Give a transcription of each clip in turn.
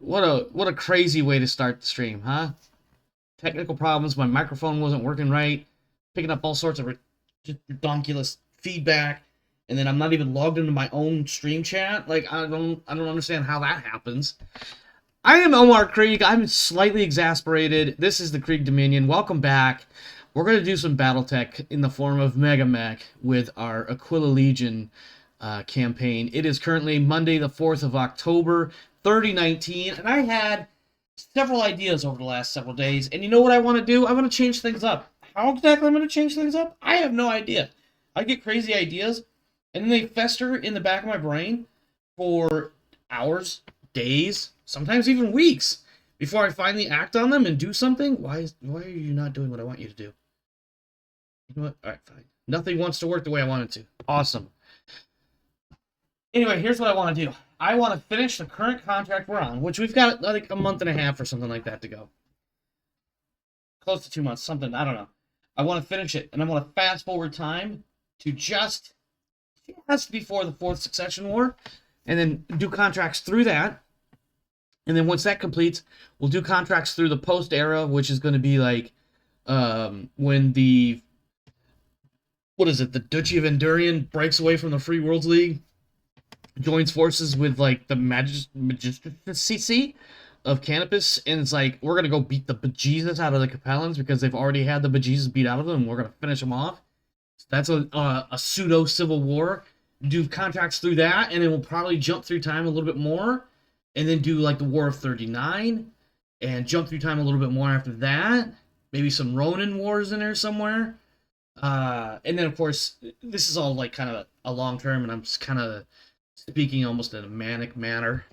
What a crazy way to start the stream, huh? Technical problems. My microphone wasn't working right, picking up all sorts of ridiculous feedback, and then I'm not even logged into my own stream chat. Like I don't understand how that happens. I am Omar Krieg. I'm slightly exasperated. This is the Krieg Dominion. Welcome back. We're going to do some BattleTech in the form of Mega Mech with our Aquila Legion campaign. It is currently Monday, the 4th of October, 3019, and I had several ideas over the last several days, and you know what I want to do? I want to change things up. How exactly I'm going to change things up? I have no idea. I get crazy ideas, and then they fester in the back of my brain for hours, days, sometimes even weeks before I finally act on them and do something. Why are you not doing what I want you to do? You know what? All right, fine. Nothing wants to work the way I want it to. Awesome. Anyway, here's what I want to do. I want to finish the current contract we're on, which we've got like a month and a half or something like that to go. Close to 2 months, something, I don't know. I want to finish it, and I want to fast forward time to just before the Fourth Succession War, and then do contracts through that. And then once that completes, we'll do contracts through the post-era, which is going to be like when the, the Duchy of Endurian breaks away from the Free Worlds League, joins forces with like the Magistracy of Canopus, and it's like we're gonna go beat the bejesus out of the Capellans because they've already had the bejesus beat out of them, and we're gonna finish them off. So that's a pseudo civil war. Do contracts through that, and then we'll probably jump through time a little bit more, and then do like the War of 39, and jump through time a little bit more after that. Maybe some Ronin wars in there somewhere. And then of course this is all like kind of a long term, and I'm just kind of speaking almost in a manic manner.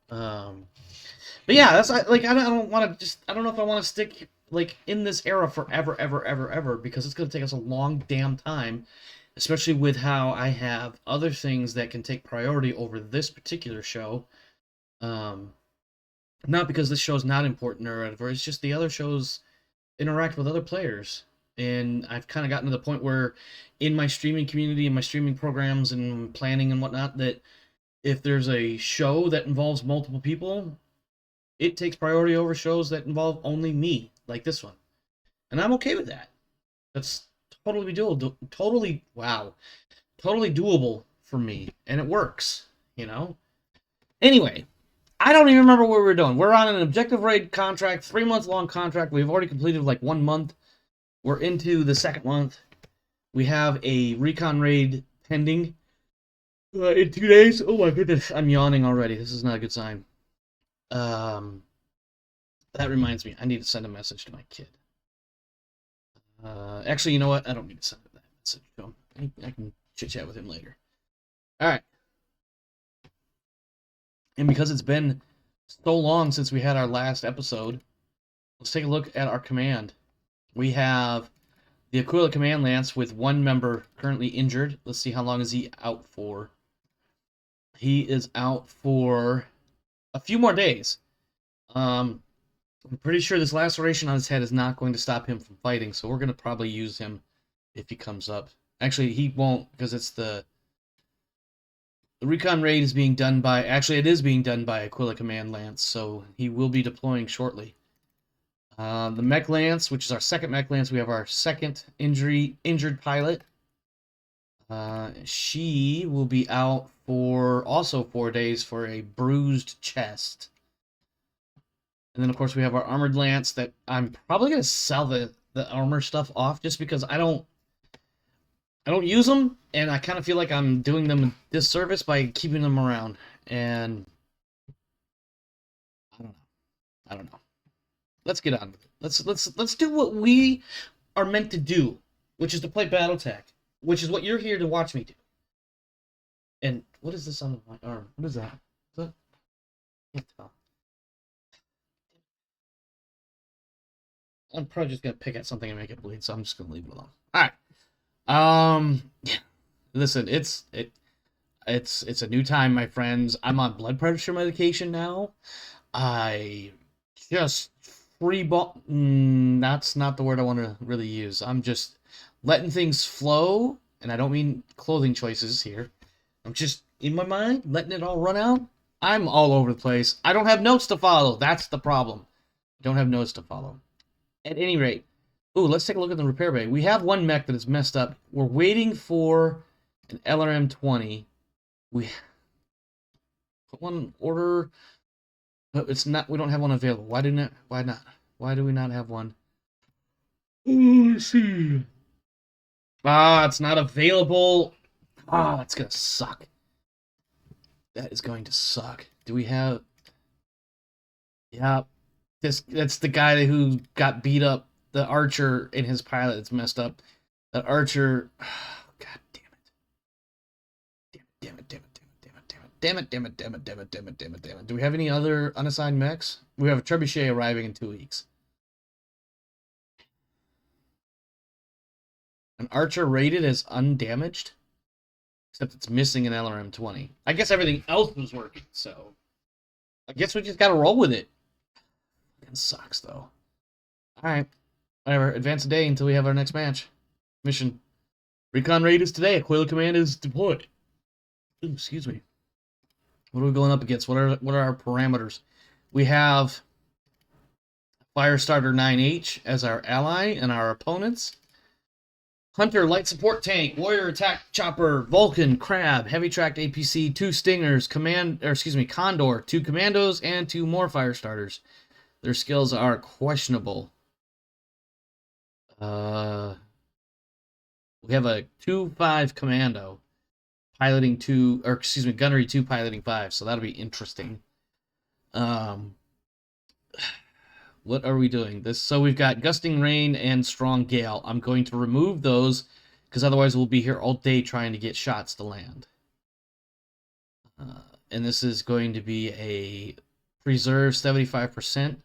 But yeah, that's like I don't want to I don't know if I want to stick like in this era forever, ever, because it's going to take us a long damn time, especially with how I have other things that can take priority over this particular show. Not because this show is not important or whatever, it's just the other shows interact with other players. And I've kind of gotten to the point where in my streaming community and my streaming programs and planning and whatnot, that if there's a show that involves multiple people, it takes priority over shows that involve only me, like this one. And I'm okay with that. That's totally doable. Totally doable for me. And it works, you know? Anyway, I don't even remember what we're doing. We're on an objective raid contract, 3 months long contract. We've already completed like 1 month. We're into the second month. We have a recon raid pending in 2 days. Oh my goodness, I'm yawning already. This is not a good sign. That reminds me, I need to send a message to my kid. Actually, you know what? I don't need to send that message to him. I can chit-chat with him later. All right. And because it's been so long since we had our last episode, let's take a look at our command. We have the Aquila Command Lance with 1 member currently injured. Let's see, how long is he out for? He is out for a few more days. I'm pretty sure this laceration on his head is not going to stop him from fighting, so we're going to probably use him if he comes up. Actually, he won't, because it's the recon raid is being done by... Actually, it is being done by Aquila Command Lance, so he will be deploying shortly. The Mech Lance, which is our second Mech Lance, we have our second injured pilot. She will be out for also 4 days for a bruised chest. And then, of course, we have our Armored Lance that I'm probably going to sell the armor stuff off just because I don't use them, and I kind of feel like I'm doing them a disservice by keeping them around. And I don't know. Let's get on with it. Let's do what we are meant to do, which is to play BattleTech, which is what you're here to watch me do. And what is this on my arm? What is that? Is that? I can't tell. I'm probably just gonna pick at something and make it bleed, so I'm just gonna leave it alone. All right. Listen, it's a new time, my friends. I'm on blood pressure medication now. I just that's not the word I want to really use. I'm just letting things flow, and I don't mean clothing choices here. I'm just in my mind letting it all run out, I'm all over the place. I don't have notes to follow. That's the problem. I don't have notes to follow. At any rate, ooh, let's take a look at the repair bay. We have one mech that is messed up. We're waiting for an LRM 20. We put one order, but it's not. We don't have one available. Why not? Why not? Why do we not have one? Oh, let's see. Ah, it's not available. Ah, that's gonna suck. That is going to suck. Do we have? Yeah, that's the guy who got beat up. The archer in his pilot is messed up. That archer. Oh, God damn it! Damn it! Damn it! Damn it! Damn it! Damn it! Damn it! Damn it! Damn it! Damn it! Damn it! Do we have any other unassigned mechs? We have a trebuchet arriving in 2 weeks. An archer rated as undamaged, except it's missing an LRM 20. I guess everything else was working, so I guess we just gotta roll with it. It sucks though. All right, whatever. Advance a day until we have our next match. Mission. Recon raid is today. Aquila command is deployed. Ooh, excuse me. What are we going up against? What are our parameters? We have Firestarter 9H as our ally and our opponents. Hunter, light support tank, warrior attack chopper, Vulcan, crab, heavy tracked APC, 2 stingers, Condor, 2 commandos, and 2 more fire starters. Their skills are questionable. We have a 2-5 commando piloting 2, or excuse me, gunnery 2 piloting 5, so that'll be interesting. What are we doing? So we've got gusting rain and strong gale. I'm going to remove those because otherwise we'll be here all day trying to get shots to land. And this is going to be a preserve 75%.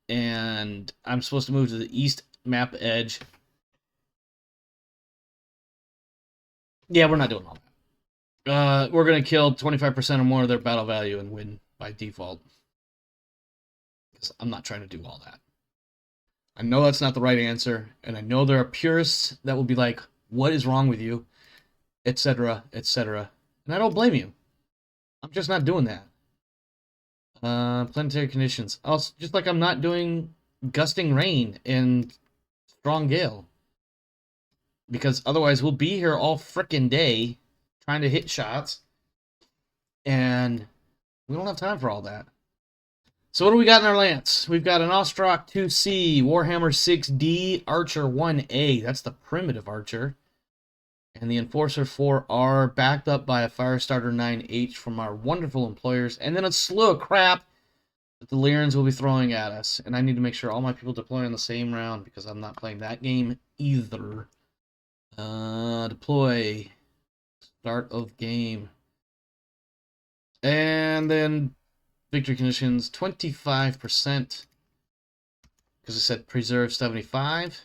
And I'm supposed to move to the east map edge. Yeah, we're not doing all that. We're going to kill 25% or more of their battle value and win by default. I'm not trying to do all that. I know that's not the right answer, and I know there are purists that will be like, what is wrong with you, etc., etc., and I don't blame you. I'm just not doing that. Planetary conditions. Also, just like I'm not doing gusting rain and strong gale. Because otherwise we'll be here all frickin' day trying to hit shots, and we don't have time for all that. So what do we got in our lance? We've got an Ostrock 2C, Warhammer 6D, Archer 1A. That's the primitive Archer. And the Enforcer 4R, backed up by a Firestarter 9H from our wonderful employers. And then a slew of crap that the Lyrans will be throwing at us. And I need to make sure all my people deploy on the same round because I'm not playing that game either. Deploy. Start of game. And then victory conditions 25%. Because it said preserve 75.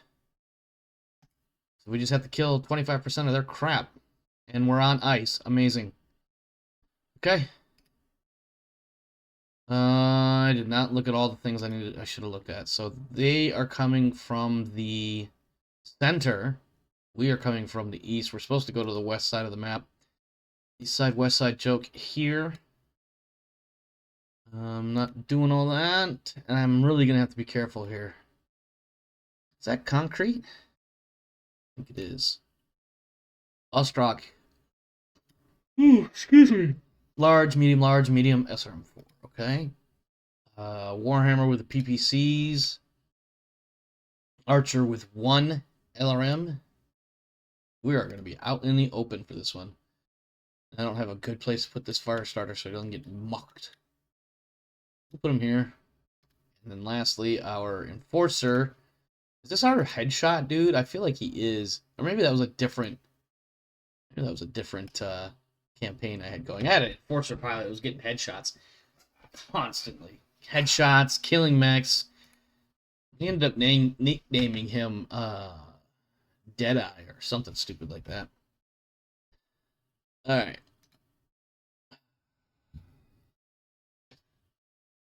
So we just have to kill 25% of their crap. And we're on ice. Amazing. Okay. I did not look at all the things I should have looked at. So they are coming from the center. We are coming from the east. We're supposed to go to the west side of the map. East side, west side joke here. I'm not doing all that. And I'm really going to have to be careful here. Is that concrete? I think it is. Ostrock. Ooh, excuse me. Large, medium, SRM4. Okay. Warhammer with the PPCs. Archer with 1 LRM. We are going to be out in the open for this one. I don't have a good place to put this fire starter so it doesn't get mucked. We'll put him here. And then lastly, our Enforcer. Is this our headshot dude? I feel like he is. Or maybe that was a different... Maybe that was a different campaign I had going. I had an Enforcer pilot that was getting headshots constantly. Headshots, killing mechs. We ended up nicknaming him Deadeye or something stupid like that. Alright.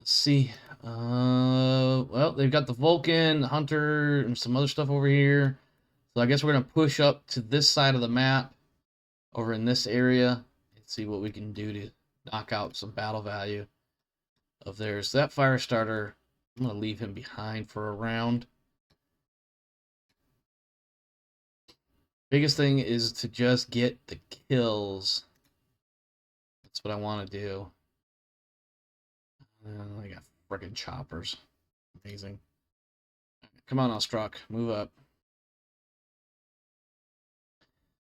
Let's see. Well, they've got the Vulcan, the Hunter, and some other stuff over here. So I guess we're going to push up to this side of the map, over in this area, and see what we can do to knock out some battle value of theirs. That fire starter, I'm going to leave him behind for a round. Biggest thing is to just get the kills. That's what I want to do. I got freaking choppers. Amazing. Come on, Ostrak. Move up.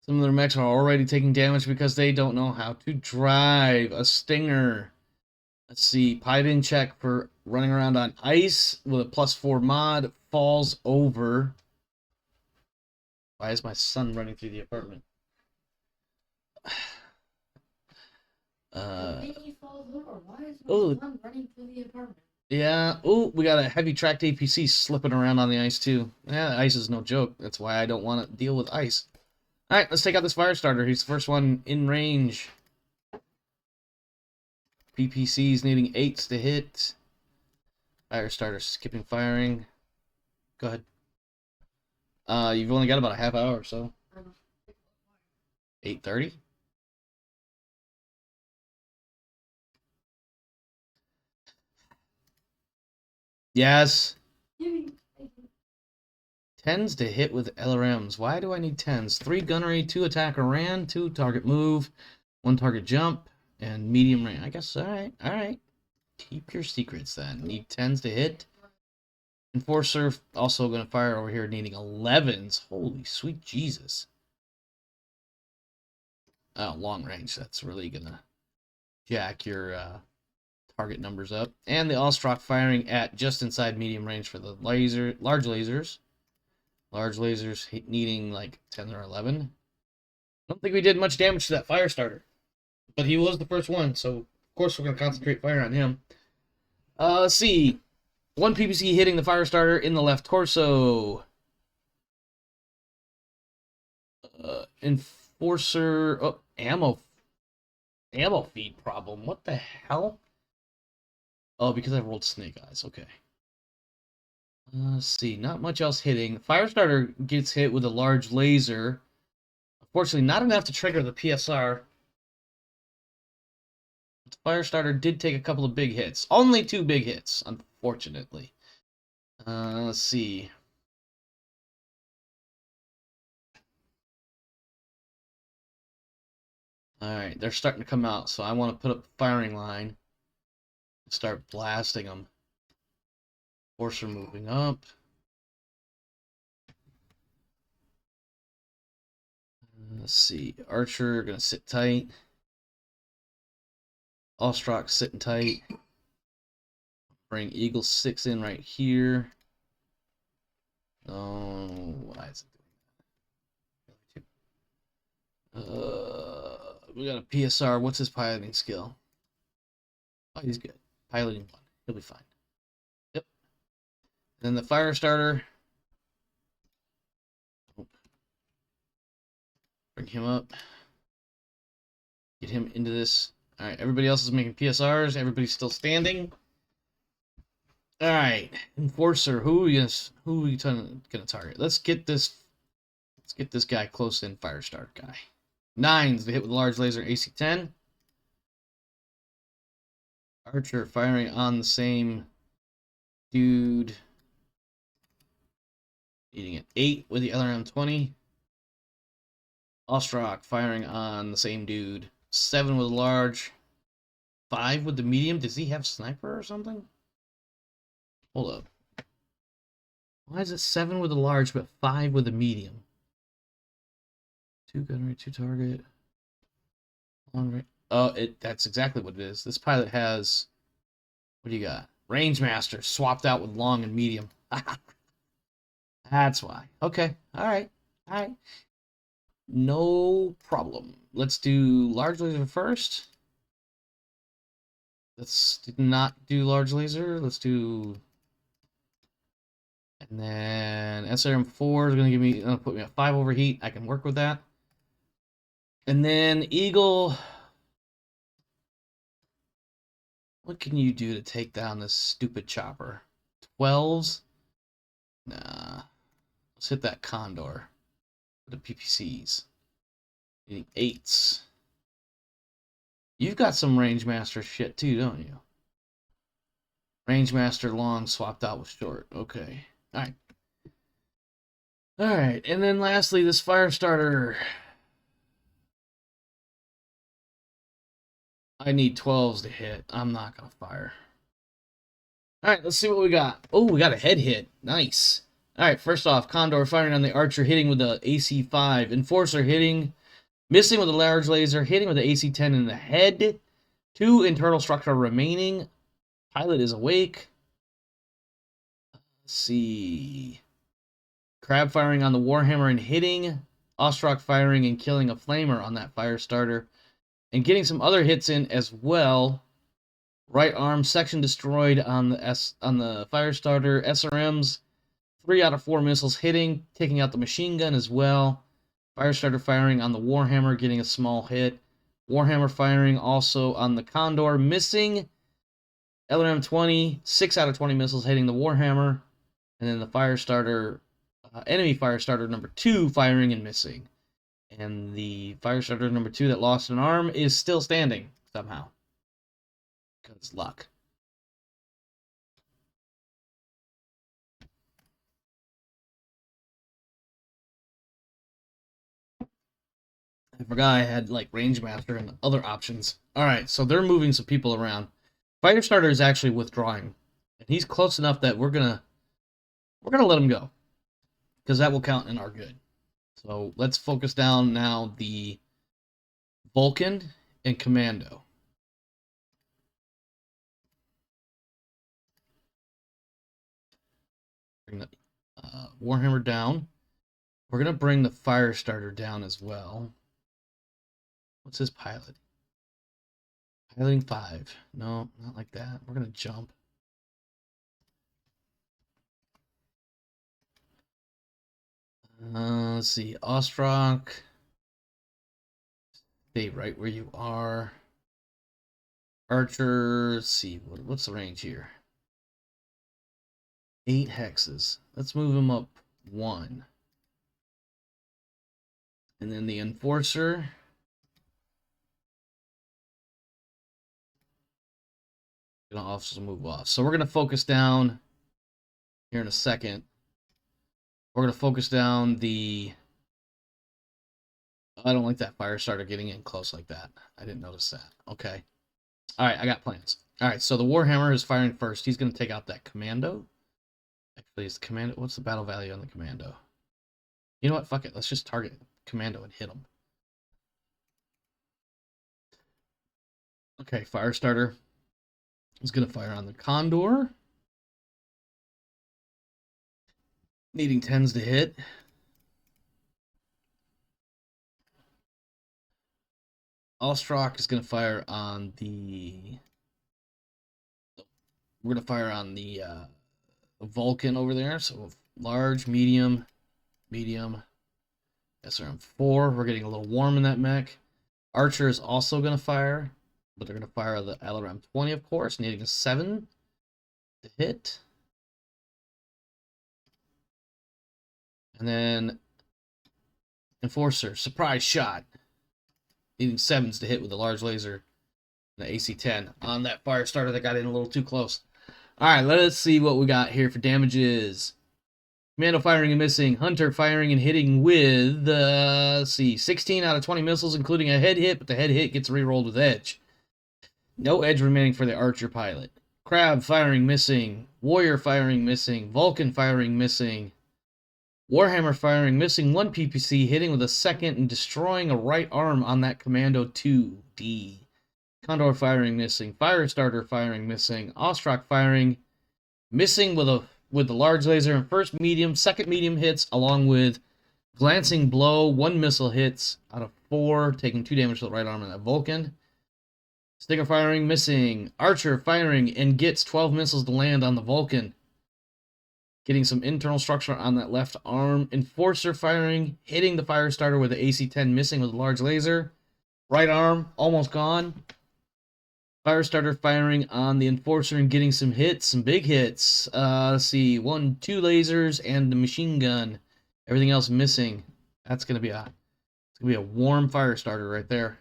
Some of their mechs are already taking damage because they don't know how to drive. A stinger. Let's see. Piloting check for running around on ice with a +4 mod. Falls over. Why is my son running through the apartment? He falls over. Why is my son running through the apartment? Yeah. Oh, we got a heavy tracked APC slipping around on the ice too. Yeah, ice is no joke. That's why I don't want to deal with ice. All right, let's take out this fire starter. He's the first one in range. PPC's needing 8s to hit. Fire starter skipping firing. Go ahead. You've only got about a half hour or so. 8:30. Yes. 10s to hit with LRMs. Why do I need 10s? 3 gunnery, 2 attack or ran, 2 target move, 1 target jump, and medium range. I guess, alright. Keep your secrets then. Need 10s to hit. Enforcer also going to fire over here, needing 11s. Holy sweet Jesus. Oh, long range. That's really going to jack your target numbers up. And the Allstrock firing at just inside medium range for the large lasers. Large lasers needing like 10 or 11. I don't think we did much damage to that fire starter. But he was the first one, so of course we're going to concentrate fire on him. Let's see. 1 PPC hitting the fire starter in the left torso. Enforcer. Oh, ammo feed problem. What the hell? Oh, because I rolled snake eyes. Okay. Let's see. Not much else hitting. Firestarter gets hit with a large laser. Unfortunately, not enough to trigger the PSR. The Firestarter did take a couple of big hits. Only 2 big hits, unfortunately. Let's see. Alright, they're starting to come out, so I want to put up a firing line and start blasting them. Forcer moving up. Let's see. Archer gonna sit tight. Allstrock sitting tight. Bring Eagle 6 in right here. Oh, why is it doing that? We got a PSR. What's his piloting skill? Oh, he's good. Piloting 1. He'll be fine. Yep. Then the fire starter. Bring him up. Get him into this. Alright, everybody else is making PSRs. Everybody's still standing. Alright, Enforcer. Who are you gonna target? Let's get this guy close in fire start guy. 9s to hit with a large laser AC-10. Archer firing on the same dude. Eating an 8 with the LRM-20. Ostrak firing on the same dude. 7 with a large. 5 with the medium. Does he have sniper or something? Hold up. Why is it 7 with a large but 5 with a medium? 2 gunnery, 2 target. Long range. Oh, that's exactly what it is. This pilot has, what do you got? Range Master swapped out with long and medium. That's why. Okay. Alright. No problem. Let's do large laser first. Let's not do large laser. Let's do... And then SRM4 is going to put me at 5 overheat. I can work with that. And then Eagle... What can you do to take down this stupid chopper? 12s? Nah. Let's hit that Condor. The PPCs. Needing 8s. You've got some Range Master shit too, don't you? Range Master long swapped out with short. Okay. Alright. Alright, and then lastly, this fire starter. I need 12s to hit. I'm not going to fire. Alright, let's see what we got. Oh, we got a head hit. Nice. Alright, first off, Condor firing on the Archer, hitting with the AC-5. Enforcer hitting, missing with a large laser, hitting with the AC-10 in the head. 2 internal structure remaining. Pilot is awake. Let's see. Crab firing on the Warhammer and hitting. Ostrak firing and killing a Flamer on that fire starter. And getting some other hits in as well. Right arm section destroyed on the fire starter. SRMs, 3 out of 4 missiles hitting, taking out the machine gun as well. Fire starter firing on the Warhammer, getting a small hit. Warhammer firing also on the Condor, missing. LRM-20, 6 out of 20 missiles hitting the Warhammer. And then the fire starter, enemy fire starter number 2 firing and missing. And the fire starter number 2 that lost an arm is still standing somehow. Because luck. I forgot I had like Range Master and other options. Alright, so they're moving some people around. Fire starter is actually withdrawing. And he's close enough that we're gonna let him go. Because that will count in our good. So let's focus down now the Vulcan and Commando. Bring the Warhammer down. We're going to bring the fire starter down as well. What's his pilot? Piloting 5. No, not like that. We're going to jump. Let's see. Ostrak. Stay right where you are. Archer. Let's see. What's the range here? 8 hexes. Let's move him up 1. And then the Enforcer. Gonna also move off. So we're gonna focus down here in a second. We're gonna focus down the. I don't like that fire starter getting in close like that. I didn't notice that. Okay. All right, I got plans. All right, so the Warhammer is firing first. He's gonna take out that Commando. Actually, it's Commando. What's the battle value on the Commando? You know what? Fuck it. Let's just target Commando and hit him. Okay, fire starter is going to fire on the Condor. Needing 10s to hit. Ostrak is going to fire on the... We're going to fire on the Vulcan over there. So large, medium, medium. SRM-4. We're getting a little warm in that mech. Archer is also going to fire. But they're going to fire the LRM-20, of course, needing a 7 to hit. And then Enforcer, surprise shot. Needing 7s to hit with the large laser and the AC-10 on that fire starter that got in a little too close. All right, let us see what we got here for damages. Commando firing and missing. Hunter firing and hitting with, let's see, 16 out of 20 missiles, including a head hit, but the head hit gets re-rolled with edge. No edge remaining for the Archer pilot. Crab firing missing. Warrior firing missing. Vulcan firing missing. Warhammer firing missing. 1 PPC hitting with a second and destroying a right arm on that Commando 2D. Condor firing missing. Fire starter firing missing. Ostrak firing missing with the large laser and first medium, second medium hits along with glancing blow. 1 missile hits out of 4, taking 2 damage to the right arm of that Vulcan. Stinger firing, missing. Archer firing and gets 12 missiles to land on the Vulcan. Getting some internal structure on that left arm. Enforcer firing, hitting the fire starter with the AC-10, missing with a large laser. Right arm, almost gone. Fire starter firing on the Enforcer and getting some hits, some big hits. Let's see, 1, 2 lasers and the machine gun. Everything else missing. That's gonna be a warm fire starter right there.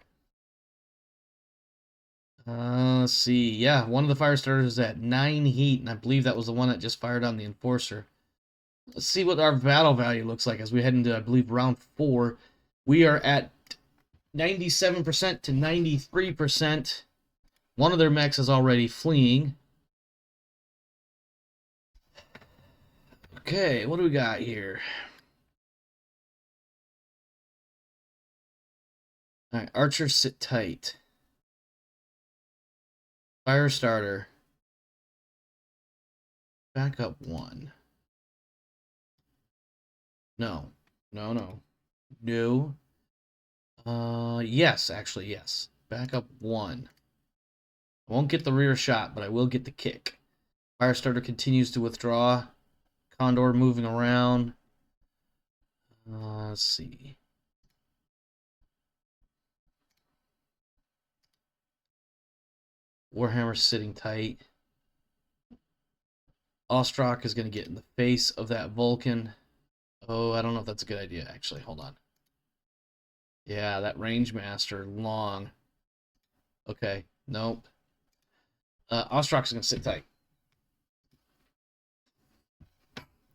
Let's see. Yeah, one of the fire starters is at 9 heat, and I believe that was the one that just fired on the enforcer. Let's see what our battle value looks like as we head into, I believe, round 4. We are at 97% to 93%. One of their mechs is already fleeing. Okay, what do we got here? Alright, archers sit tight. Fire starter. Back up 1. No. No. Yes, actually, yes. Back up 1. I won't get the rear shot, but I will get the kick. Firestarter continues to withdraw. Condor moving around. Let's see. Warhammer sitting tight. Ostrak is going to get in the face of that Vulcan. Oh, I don't know if that's a good idea, actually. Hold on. Yeah, that range master, long. Okay, nope. Ostrak's going to sit tight.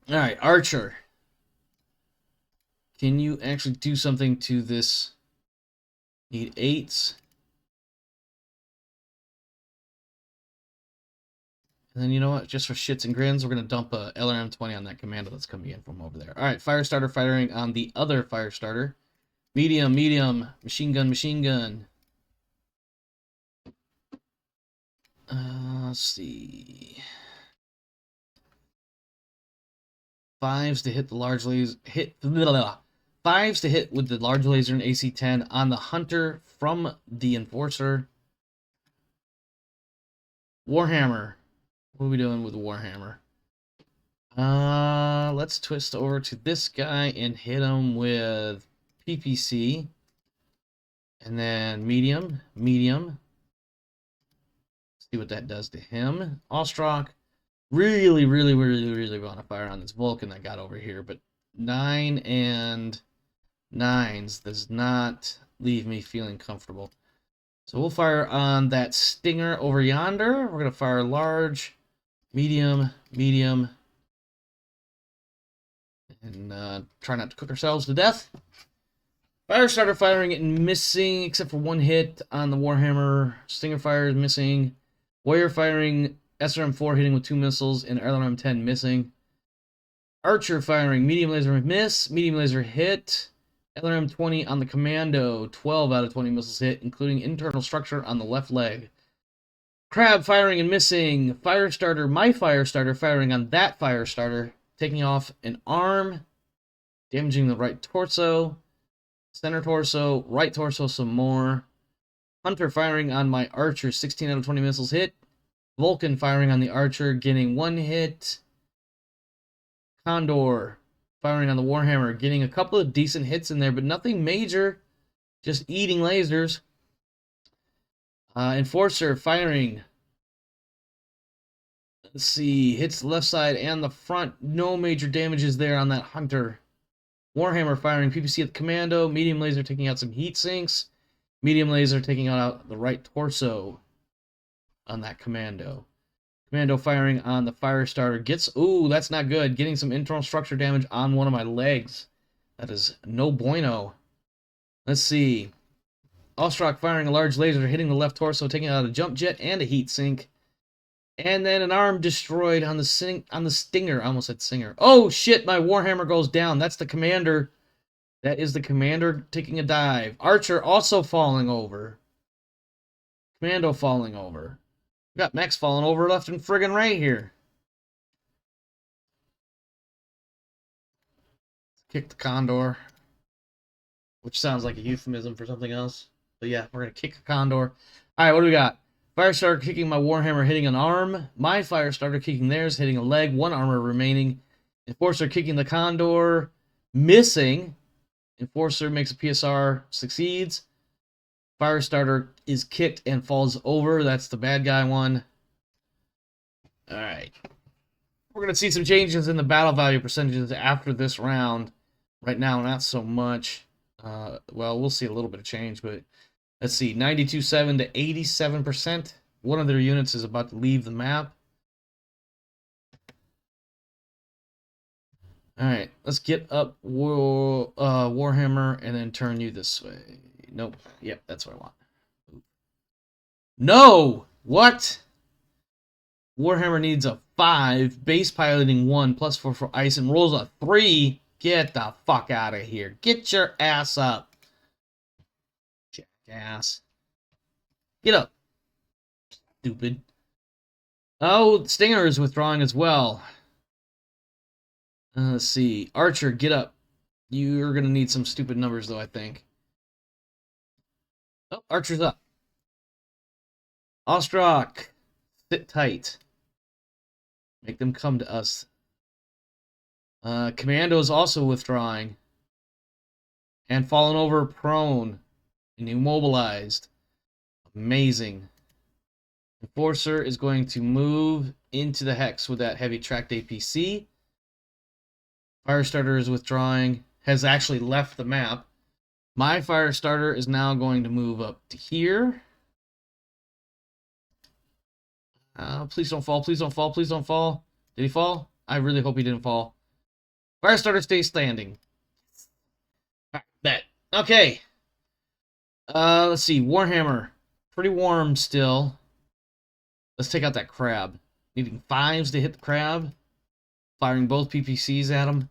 Alright, Archer. Can you actually do something to this? Need 8s. And then, you know what? Just for shits and grins, we're going to dump a LRM-20 on that commando that's coming in from over there. Alright, Firestarter firing on the other Firestarter. Medium, machine gun. Let's see. 5s to hit the large laser. 5s to hit with the large laser and AC-10 on the Hunter from the Enforcer. Warhammer. What are we doing with Warhammer? Let's twist over to this guy and hit him with PPC. And then medium. See what that does to him. Ostrak. Really want to fire on this Vulcan that got over here, but 9 and 9s does not leave me feeling comfortable. So we'll fire on that Stinger over yonder. We're going to fire large, medium, and try not to cook ourselves to death. Firestarter firing it and missing, except for 1 hit on the Warhammer. Stinger fire is missing. Warrior firing SRM-4 hitting with 2 missiles and LRM-10 missing. Archer firing medium laser miss, medium laser hit. LRM-20 on the commando, 12 out of 20 missiles hit, including internal structure on the left leg. Crab firing and missing. Firestarter, my Firestarter firing on that Firestarter, taking off an arm, damaging the right torso, center torso, right torso some more. Hunter firing on my Archer, 16 out of 20 missiles hit. Vulcan firing on the Archer, getting 1 hit. Condor firing on the Warhammer, getting a couple of decent hits in there, but nothing major. Just eating lasers. Enforcer firing. Let's see. Hits the left side and the front. No major damages there on that Hunter. Warhammer firing PPC at the commando. Medium laser taking out some heat sinks. Medium laser taking out the right torso on that commando. Commando firing on the Firestarter. Gets, ooh, that's not good. Getting some internal structure damage on one of my legs. That is no bueno. Let's see. Ostrak firing a large laser, hitting the left torso, taking out a jump jet and a heat sink. And then an arm destroyed on the Stinger. I almost said Singer. Oh, shit, my Warhammer goes down. That's the commander. That is the commander taking a dive. Archer also falling over. Commando falling over. We got mechs falling over left and friggin' right here. Kick the Condor. Which sounds like a euphemism for something else. But yeah, we're going to kick the Condor. Alright, what do we got? Firestarter kicking my Warhammer, hitting an arm. My Firestarter kicking theirs, hitting a leg. 1 armor remaining. Enforcer kicking the Condor. Missing. Enforcer makes a PSR. Succeeds. Firestarter is kicked and falls over. That's the bad guy one. Alright. We're going to see some changes in the battle value percentages after this round. Right now, not so much. Well, we'll see a little bit of change, but Let's see, 92.7 to 87%. One of their units is about to leave the map. Alright, let's get up Warhammer and then turn you this way. Nope. Yep, that's what I want. No! What? Warhammer needs a 5, base piloting 1, plus 4 for ice, and rolls a 3. Get the fuck out of here. Get your ass up. Jackass. Get up. Stupid. Oh, Stinger is withdrawing as well. Let's see. Archer, get up. You're going to need some stupid numbers, though, I think. Oh, Archer's up. Ostrak, sit tight. Make them come to us. Commando is also withdrawing. And fallen over prone. And immobilized. Amazing. Enforcer is going to move into the hex with that heavy tracked APC. Firestarter is withdrawing. Has actually left the map. My Firestarter is now going to move up to here. Please don't fall, please don't fall, please don't fall. Did he fall? I really hope he didn't fall. Firestarter stays standing. Bet. Okay. Let's see. Warhammer. Pretty warm still. Let's take out that crab. Needing 5s to hit the crab. Firing both PPCs at him.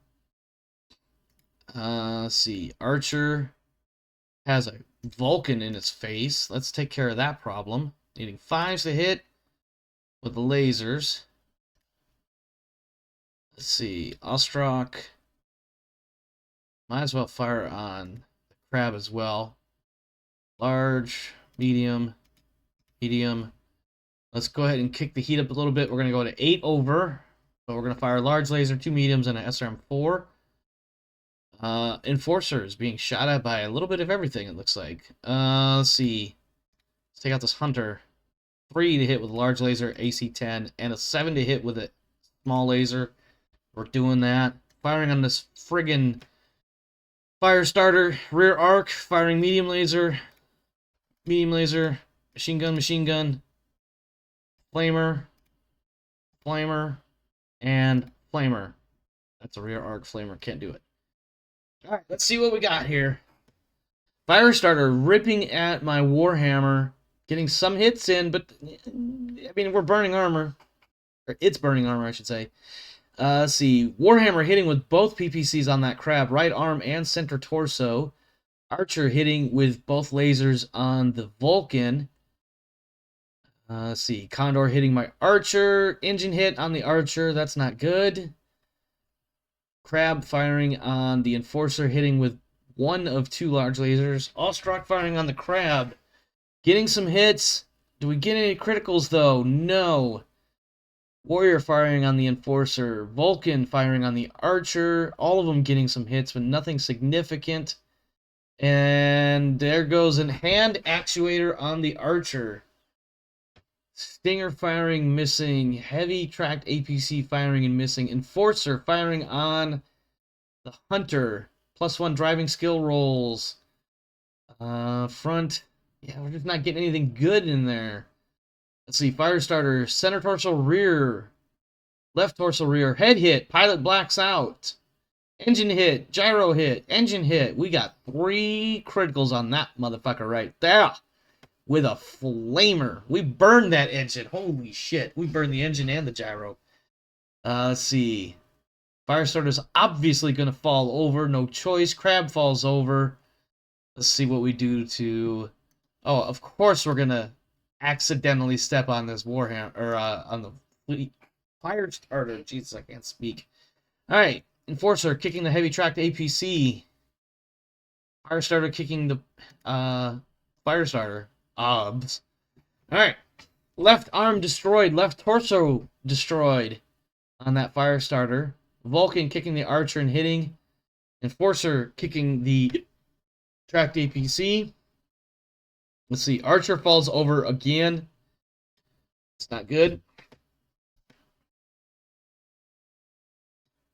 Let's see. Archer has a Vulcan in its face. Let's take care of that problem. Needing 5s to hit with the lasers. Let's see. Ostrak. Might as well fire on the crab as well. Large, medium, medium. Let's go ahead and kick the heat up a little bit. We're going to go to 8 over. But we're going to fire a large laser, 2 mediums, and an SRM-4. Enforcer is being shot at by a little bit of everything, it looks like. Let's see. Let's take out this Hunter. 3 to hit with a large laser, AC-10, and a 7 to hit with a small laser. We're doing that. Firing on this friggin' Firestarter. Rear arc, firing medium laser, machine gun, flamer, and flamer. That's a rear arc flamer. Can't do it. Alright, let's see what we got here. Firestarter ripping at my Warhammer. Getting some hits in, but I mean, we're burning armor. Or it's burning armor, I should say. Let's see. Warhammer hitting with both PPCs on that crab. Right arm and center torso. Archer hitting with both lasers on the Vulcan. Let's see. Condor hitting my Archer. Engine hit on the Archer. That's not good. Crab firing on the Enforcer, hitting with 1 of 2 large lasers. Ostrak firing on the Crab. Getting some hits. Do we get any criticals, though? No. Warrior firing on the Enforcer. Vulcan firing on the Archer. All of them getting some hits, but nothing significant. And there goes a hand actuator on the Archer. Stinger firing, missing. Heavy tracked APC firing and missing. Enforcer firing on the Hunter. +1 driving skill rolls. Front. Yeah, we're just not getting anything good in there. Let's see. Firestarter. Center torso rear. Left torso rear. Head hit. Pilot blacks out. Engine hit. Gyro hit. Engine hit. We got 3 criticals on that motherfucker right there. With a flamer. We burned that engine. Holy shit. We burned the engine and the gyro. Let's see. Firestarter's obviously going to fall over. No choice. Crab falls over. Let's see what we do to... Oh, of course we're going to accidentally step on this Warhammer... Or, on the fleet. Firestarter. Jesus, I can't speak. Alright. Enforcer kicking the heavy tracked APC. Firestarter kicking the... Firestarter. Obs. Alright. Left arm destroyed. Left torso destroyed on that Firestarter. Vulcan kicking the Archer and hitting. Enforcer kicking the tracked APC. Let's see. Archer falls over again. It's not good.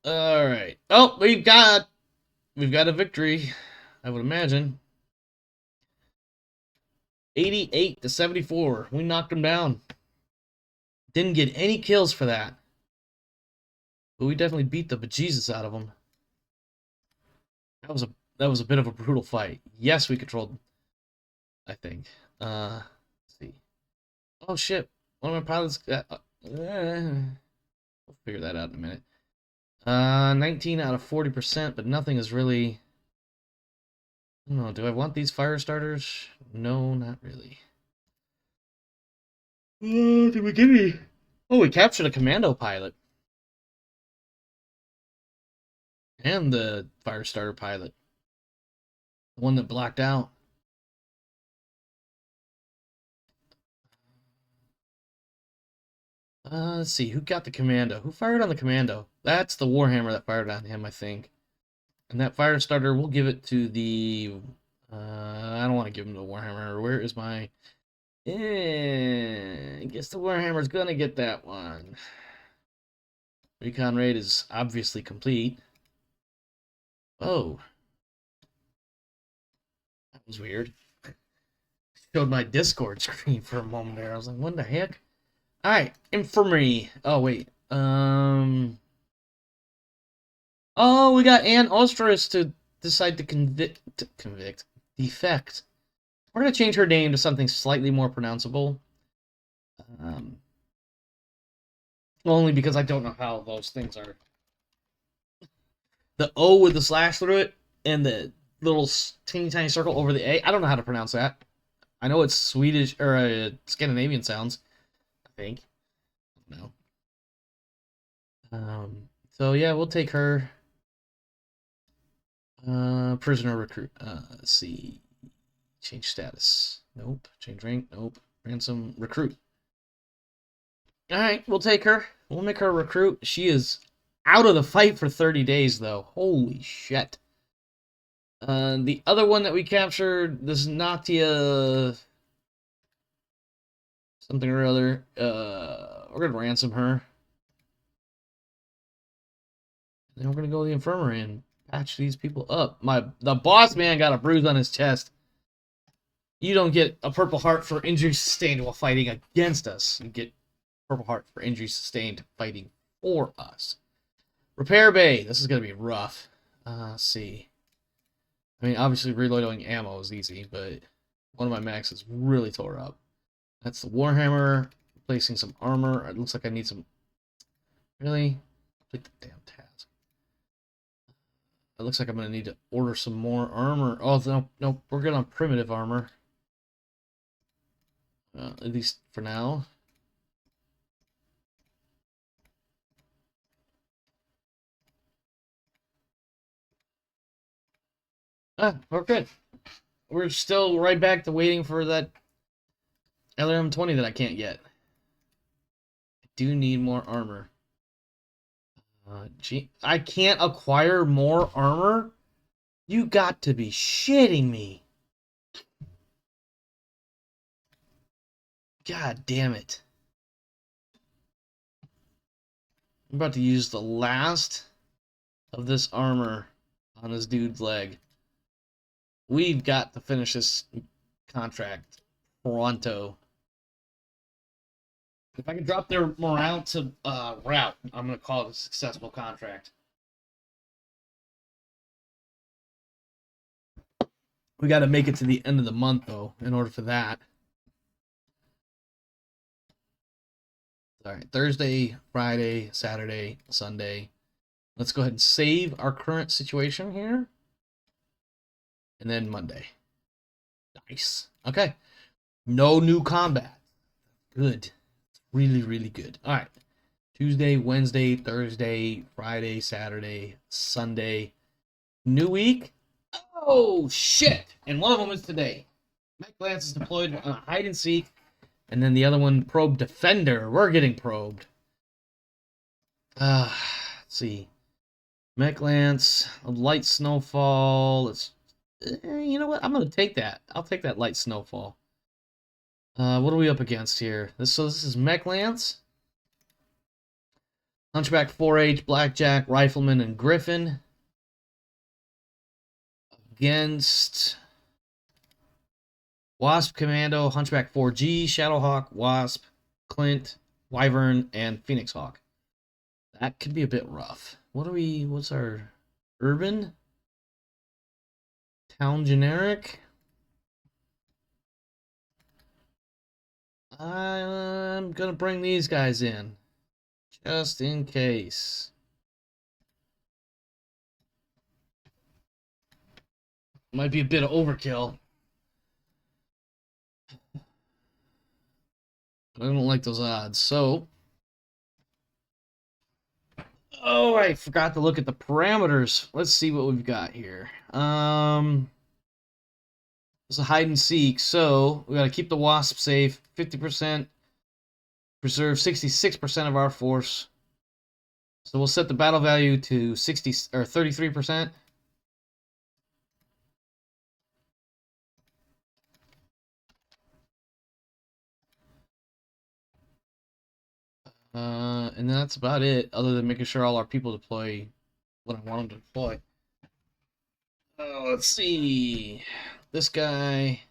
Alright. Oh, we've got a victory, I would imagine. 88 to 74. We knocked them down. Didn't get any kills for that. But we definitely beat the bejesus out of them. That was a bit of a brutal fight. Yes, we controlled, I think. Let's see. Oh shit. One of my pilots got we'll figure that out in a minute. 19 out of 40%, but nothing is really. I don't know, do I want these fire starters? No, not really. Oh, did we give me? Oh, we captured a commando pilot. And the fire starter pilot. The one that blacked out. Let's see, who got the commando? Who fired on the commando? That's the Warhammer that fired on him, I think. And that fire starter, we'll give it to the... I don't want to give him the Warhammer. Where is my... I guess the Warhammer's gonna get that one. Recon raid is obviously complete. Oh. That was weird. Showed my Discord screen for a moment there. I was like, what the heck? Alright, infirmary. Oh, wait. Oh, we got Ann Ostris to decide to defect. We're going to change her name to something slightly more pronounceable. Only because I don't know how those things are. The O with the slash through it, and the little teeny tiny circle over the A. I don't know how to pronounce that. I know it's Swedish, or Scandinavian sounds, I think. No. So yeah, we'll take her. Prisoner recruit. Let's see. Change status. Nope. Change rank. Nope. Ransom recruit. Alright, we'll take her. We'll make her a recruit. She is out of the fight for 30 days, though. Holy shit. The other one that we captured, this Natia... something or other. We're gonna ransom her. Then we're gonna go to the infirmary and patch these people up. The boss man got a bruise on his chest. You don't get a Purple Heart for injury sustained while fighting against us. You get Purple Heart for injury sustained fighting for us. Repair bay. This is gonna be rough. Let's see. I mean, obviously reloading ammo is easy, but one of my mechs is really tore up. That's the Warhammer. Replacing some armor. It looks like I need some... Really? Complete the damn task. It looks like I'm going to need to order some more armor. Oh, no, we're good on primitive armor. At least for now. We're good. We're still right back to waiting for that LRM-20 that I can't get. I do need more armor. Gee, I can't acquire more armor? You got to be shitting me. God damn it. I'm about to use the last of this armor on this dude's leg. We've got to finish this contract pronto. If I can drop their morale to route, I'm going to call it a successful contract. We got to make it to the end of the month, though, in order for that. All right, Thursday, Friday, Saturday, Sunday. Let's go ahead and save our current situation here. And then Monday. Nice. Okay. No new combat. Good. Really, really good. All right. Tuesday, Wednesday, Thursday, Friday, Saturday, Sunday. New week. Oh, shit. And one of them is today. Mech Lance is deployed on a hide and seek. And then the other one, Probe Defender. We're getting probed. Let's see. Mech Lance, a light snowfall. Let's... you know what? I'm going to take that. I'll take that light snowfall. What are we up against here? This is Mech Lance. Hunchback 4H, Blackjack, Rifleman, and Griffin. Against Wasp, Commando, Hunchback 4G, Shadowhawk, Wasp, Clint, Wyvern, and Phoenix Hawk. That could be a bit rough. What's our urban? Town generic? I'm gonna bring these guys in. Just in case. Might be a bit of overkill. I don't like those odds. So, oh, I forgot to look at the parameters. Let's see what we've got here. It's a hide and seek. So we got to keep the wasp safe. 50%. Preserve 66% of our force. So we'll set the battle value to 60 or 33%. And that's about it, other than making sure all our people deploy when I want them to deploy. Let's see. This guy.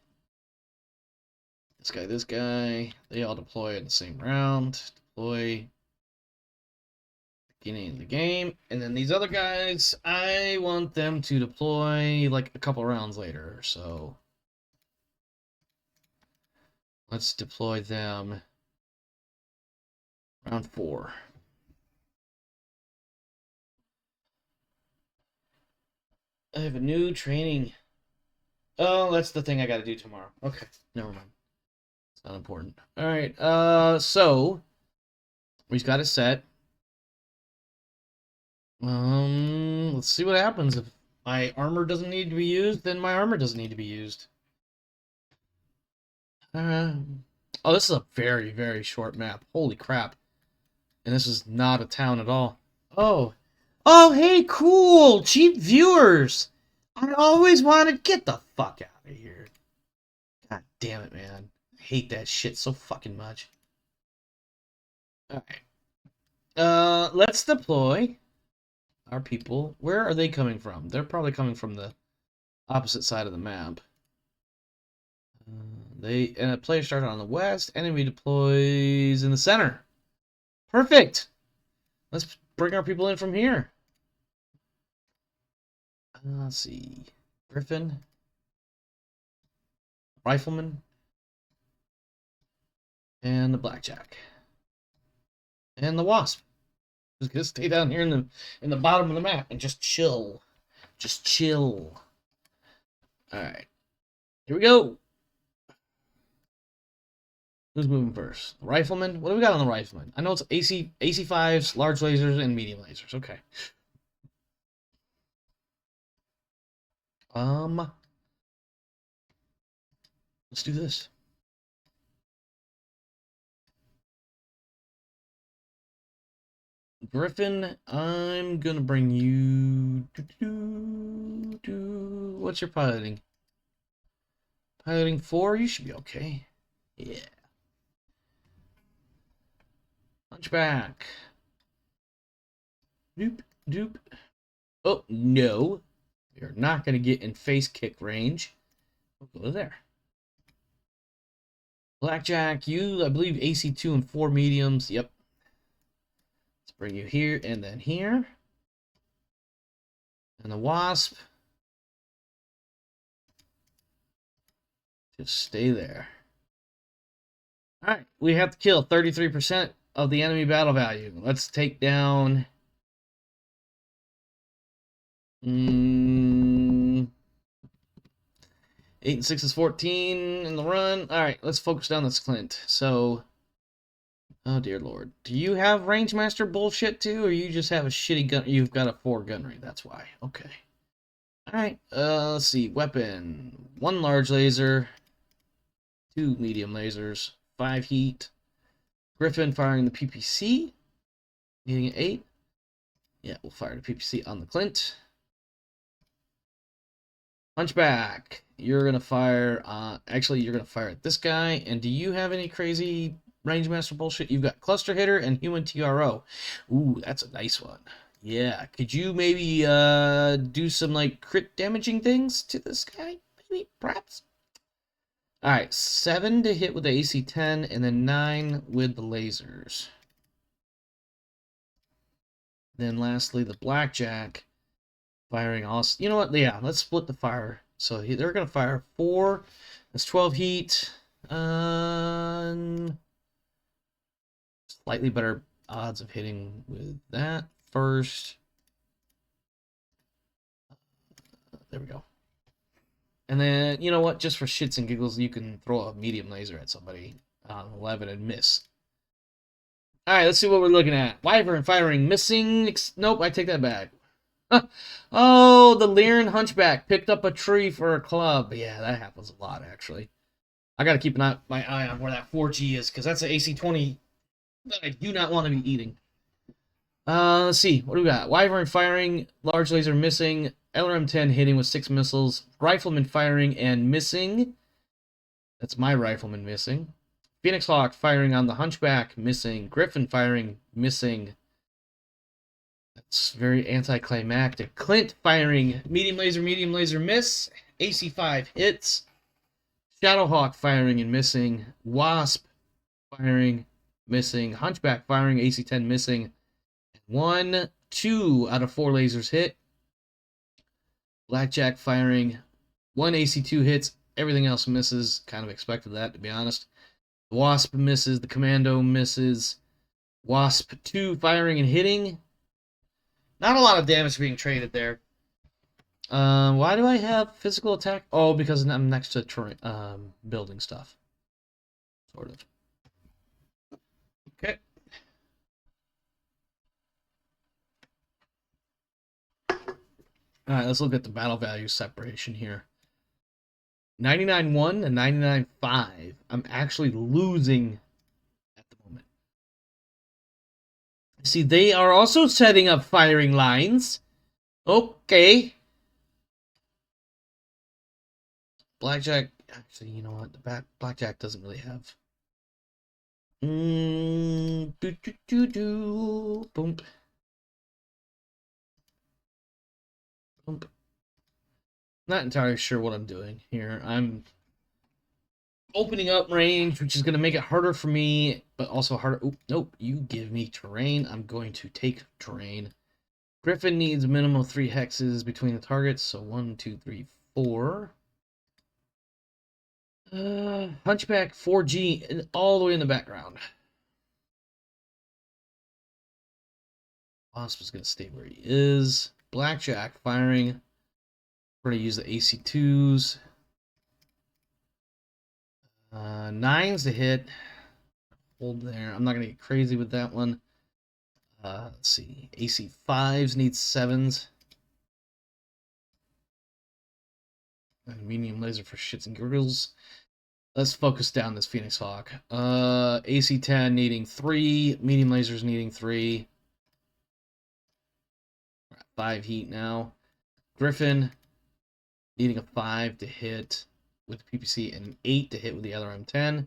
This guy. They all deploy in the same round. Deploy. Beginning of the game. And then these other guys, I want them to deploy like a couple rounds later. So let's deploy them round 4. I have a new training. Oh, that's the thing I got to do tomorrow. Okay, never mind. It's not important. All right. So we've got it set. Let's see what happens if my armor doesn't need to be used. Then my armor doesn't need to be used. Oh, this is a very, very short map. Holy crap! And this is not a town at all. Oh, hey, cool, cheap viewers. I always wanted to get the fuck out of here. God damn it, man. I hate that shit so fucking much. Alright. Let's deploy our people. Where are they coming from? They're probably coming from the opposite side of the map. And a player started on the west. Enemy deploys in the center. Perfect. Let's bring our people in from here. Let's see. Griffin. Rifleman. And the Blackjack. And the Wasp. Just gonna stay down here in the bottom of the map and just chill. Just chill. Alright. Here we go. Who's moving first? The Rifleman? What do we got on the Rifleman? I know it's AC5s, large lasers, and medium lasers. Okay. Let's do this. Griffin, I'm gonna bring you. What's your piloting? Piloting 4? You should be okay. Yeah. Hunchback. Doop, doop. Oh, no. You're not gonna get in face kick range. We'll go there. Blackjack, you, I believe AC2 and 4 mediums. Yep. Let's bring you here and then here. And the Wasp. Just stay there. Alright, we have to kill 33% of the enemy battle value. Let's take down... 8 and 6 is 14 in the run. Alright, let's focus down this Clint. So, oh dear lord. Do you have Rangemaster bullshit too, or you just have a shitty gun? You've got a 4 gunnery, that's why. Okay. Alright, let's see. Weapon. 1 large laser. 2 medium lasers. 5 heat. Griffin firing the PPC. Hitting at 8. Yeah, we'll fire the PPC on the Clint. Hunchback. You're going to fire... actually, you're going to fire at this guy. And do you have any crazy Rangemaster bullshit? You've got Cluster Hitter and Human TRO. Ooh, that's a nice one. Yeah. Could you maybe do some, like, crit damaging things to this guy? Maybe, perhaps? Alright, 7 to hit with the AC-10, and then 9 with the lasers. Then lastly, the blackjack firing also. You know what? Yeah, let's split the fire. So they're going to fire 4. That's 12 heat. Slightly better odds of hitting with that first. There we go. And then, you know what? Just for shits and giggles, you can throw a medium laser at somebody on 11 and miss. Alright, let's see what we're looking at. Wyvern firing, missing. Nope, I take that back. Oh, the Lyran Hunchback picked up a tree for a club. Yeah, that happens a lot, actually. I gotta keep my eye on where that 4G is, because that's an AC-20 that I do not want to be eating. Let's see. What do we got? Wyvern firing, large laser missing, LRM-10 hitting with 6 missiles, Rifleman firing and missing. That's my Rifleman missing. Phoenix Hawk firing on the Hunchback, missing. Griffin firing, missing. That's very anticlimactic. Clint firing, medium laser, miss. AC-5 hits. Shadowhawk firing and missing. Wasp firing, missing. Hunchback firing, AC-10 missing. 1, 2 out of 4 lasers hit. Blackjack firing, 1 AC-2 hits. Everything else misses. Kind of expected that, to be honest. The Wasp misses. The Commando misses. Wasp 2 firing and hitting. Not a lot of damage being traded there. Why do I have physical attack? Oh, because I'm next to building stuff. Sort of. Okay. Alright, let's look at the battle value separation here. 99-1 and 99-5. I'm actually losing at the moment. See, they are also setting up firing lines. Okay. Blackjack, actually, you know what? The Blackjack doesn't really have. Boom. Boom. Not entirely sure what I'm doing here. I'm opening up range, which is going to make it harder for me, but also harder. Oop, nope, you give me terrain. I'm going to take terrain. Griffin needs minimum 3 hexes between the targets, so 1, 2, 3, 4. Hunchback 4G and all the way in the background. Wasp is going to stay where he is. Blackjack firing. We're going to use the AC-2s. 9s to hit. Hold there. I'm not going to get crazy with that one. Let's see. AC-5s need 7s. And medium laser for shits and giggles. Let's focus down this Phoenix Hawk. AC-10 needing 3. Medium lasers needing 3. We're at 5 heat now. Griffin needing a 5 to hit with PPC and an 8 to hit with the other M10.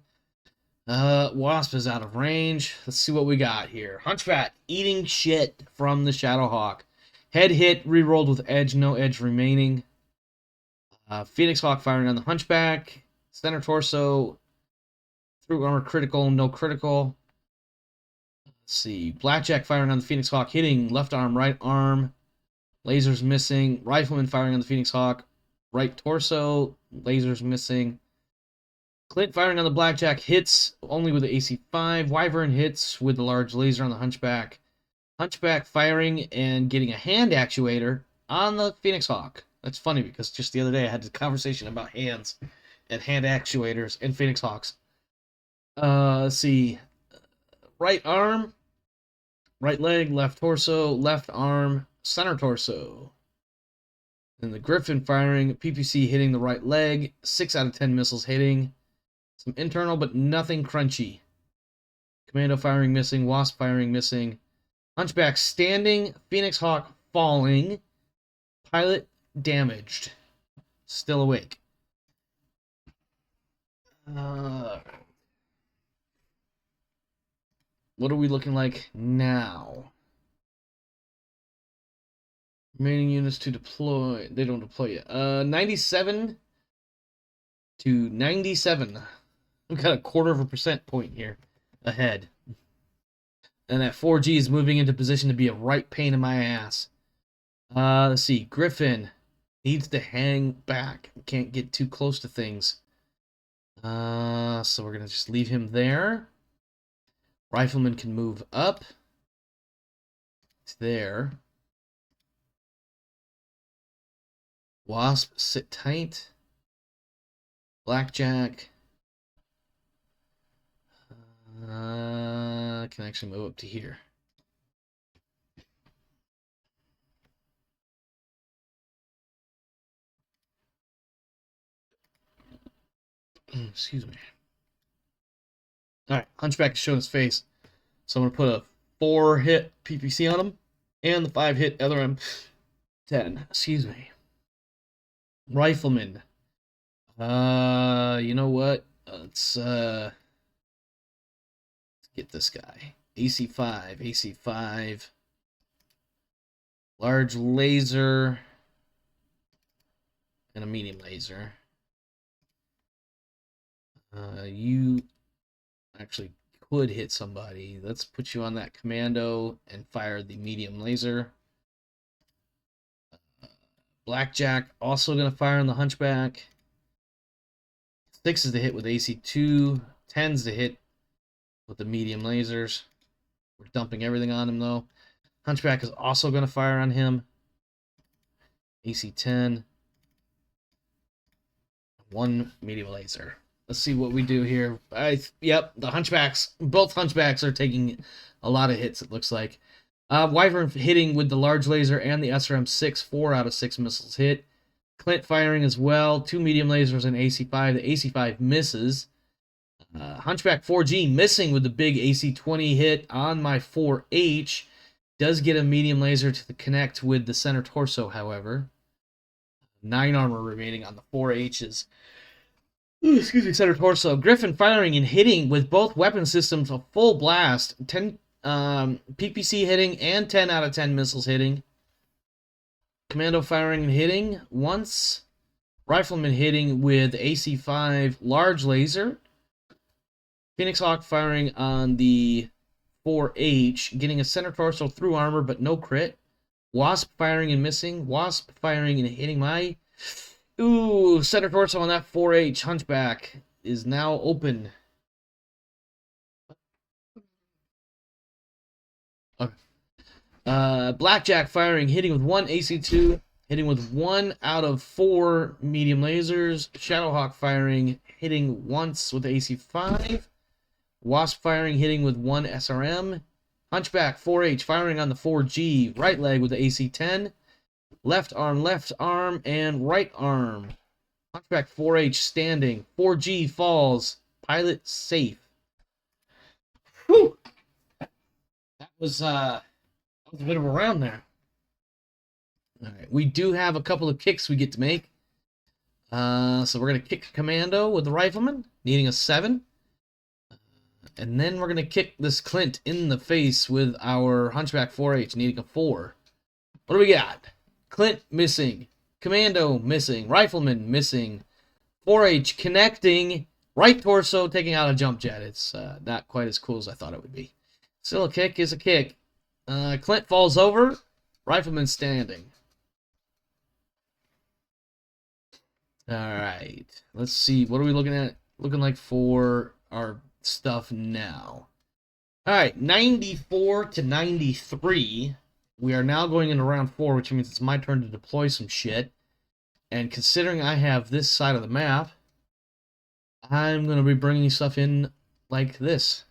Wasp is out of range. Let's see what we got here. Hunchback eating shit from the Shadowhawk. Head hit, rerolled with edge, no edge remaining. Phoenix Hawk firing on the Hunchback. Center torso. Through armor critical, no critical. Let's see. Blackjack firing on the Phoenix Hawk, hitting left arm, right arm. Lasers missing. Rifleman firing on the Phoenix Hawk. Right torso. Lasers missing. Clint firing on the Blackjack, hits only with the AC-5. Wyvern hits with the large laser on the Hunchback. Hunchback firing and getting a hand actuator on the Phoenix Hawk. That's funny because just the other day I had a conversation about hands and hand actuators and Phoenix Hawks. Let's see. Right arm, right leg, left torso, left arm, center torso. And the Griffin firing, PPC hitting the right leg, 6 out of 10 missiles hitting. Some internal, but nothing crunchy. Commando firing missing, Wasp firing missing. Hunchback standing, Phoenix Hawk falling. Pilot damaged. Still awake. What are we looking like now? Remaining units to deploy. They don't deploy yet. 97 to 97. We've got a 1/4% point here ahead. And that 4G is moving into position to be a right pain in my ass. Let's see. Griffin needs to hang back. Can't get too close to things. So we're going to just leave him there. Rifleman can move up. It's there. Wasp, sit tight. Blackjack. Can actually move up to here. Excuse me. Alright, Hunchback is showing his face. So I'm going to put a 4-hit PPC on him. And the 5-hit LRM-10. Excuse me. Rifleman. You know what? Let's get this guy. AC5. AC5. Large laser. And a medium laser. You actually could hit somebody. Let's put you on that commando and fire the medium laser. Blackjack also going to fire on the Hunchback. 6 is the hit with AC2. 10's the hit with the medium lasers. We're dumping everything on him though. Hunchback is also going to fire on him. AC10. 1 medium laser. Let's see what we do here. Yep, the Hunchbacks, both Hunchbacks are taking a lot of hits, it looks like. Wyvern hitting with the large laser and the SRM-6, 4 out of 6 missiles hit. Clint firing as well, 2 medium lasers and AC5. The AC5 misses. Hunchback 4G missing with the big AC20 hit on my 4H. Does get a medium laser to connect with the center torso, however. 9 armor remaining on the 4Hs. Excuse me, center torso. Griffin firing and hitting with both weapon systems a full blast. 10 PPC hitting and 10 out of 10 missiles hitting. Commando firing and hitting once. Rifleman hitting with AC5 large laser. Phoenix Hawk firing on the 4H, getting a center torso through armor but no crit. Wasp firing and missing. Wasp firing and hitting my... Ooh, center torso on that 4H. Hunchback is now open. Okay. Blackjack firing, hitting with 1 AC2, hitting with 1 out of 4 medium lasers. Shadowhawk firing, hitting once with AC5. Wasp firing, hitting with 1 SRM. Hunchback 4H firing on the 4G, right leg with the AC10. Left arm, and right arm. Hunchback 4H standing. 4G falls. Pilot safe. Whew! That was a bit of a round there. Alright, we do have a couple of kicks we get to make. So we're going to kick Commando with the Rifleman, needing a 7. And then we're going to kick this Clint in the face with our Hunchback 4H, needing a 4. What do we got? Clint missing. Commando missing. Rifleman missing. 4H connecting. Right torso taking out a jump jet. It's not quite as cool as I thought it would be. Still a kick is a kick. Clint falls over. Rifleman standing. Alright. Let's see. What are we looking at? Looking like for our stuff now. Alright. 94 to 93. We are now going into round 4, which means it's my turn to deploy some shit. And considering I have this side of the map, I'm going to be bringing stuff in like this.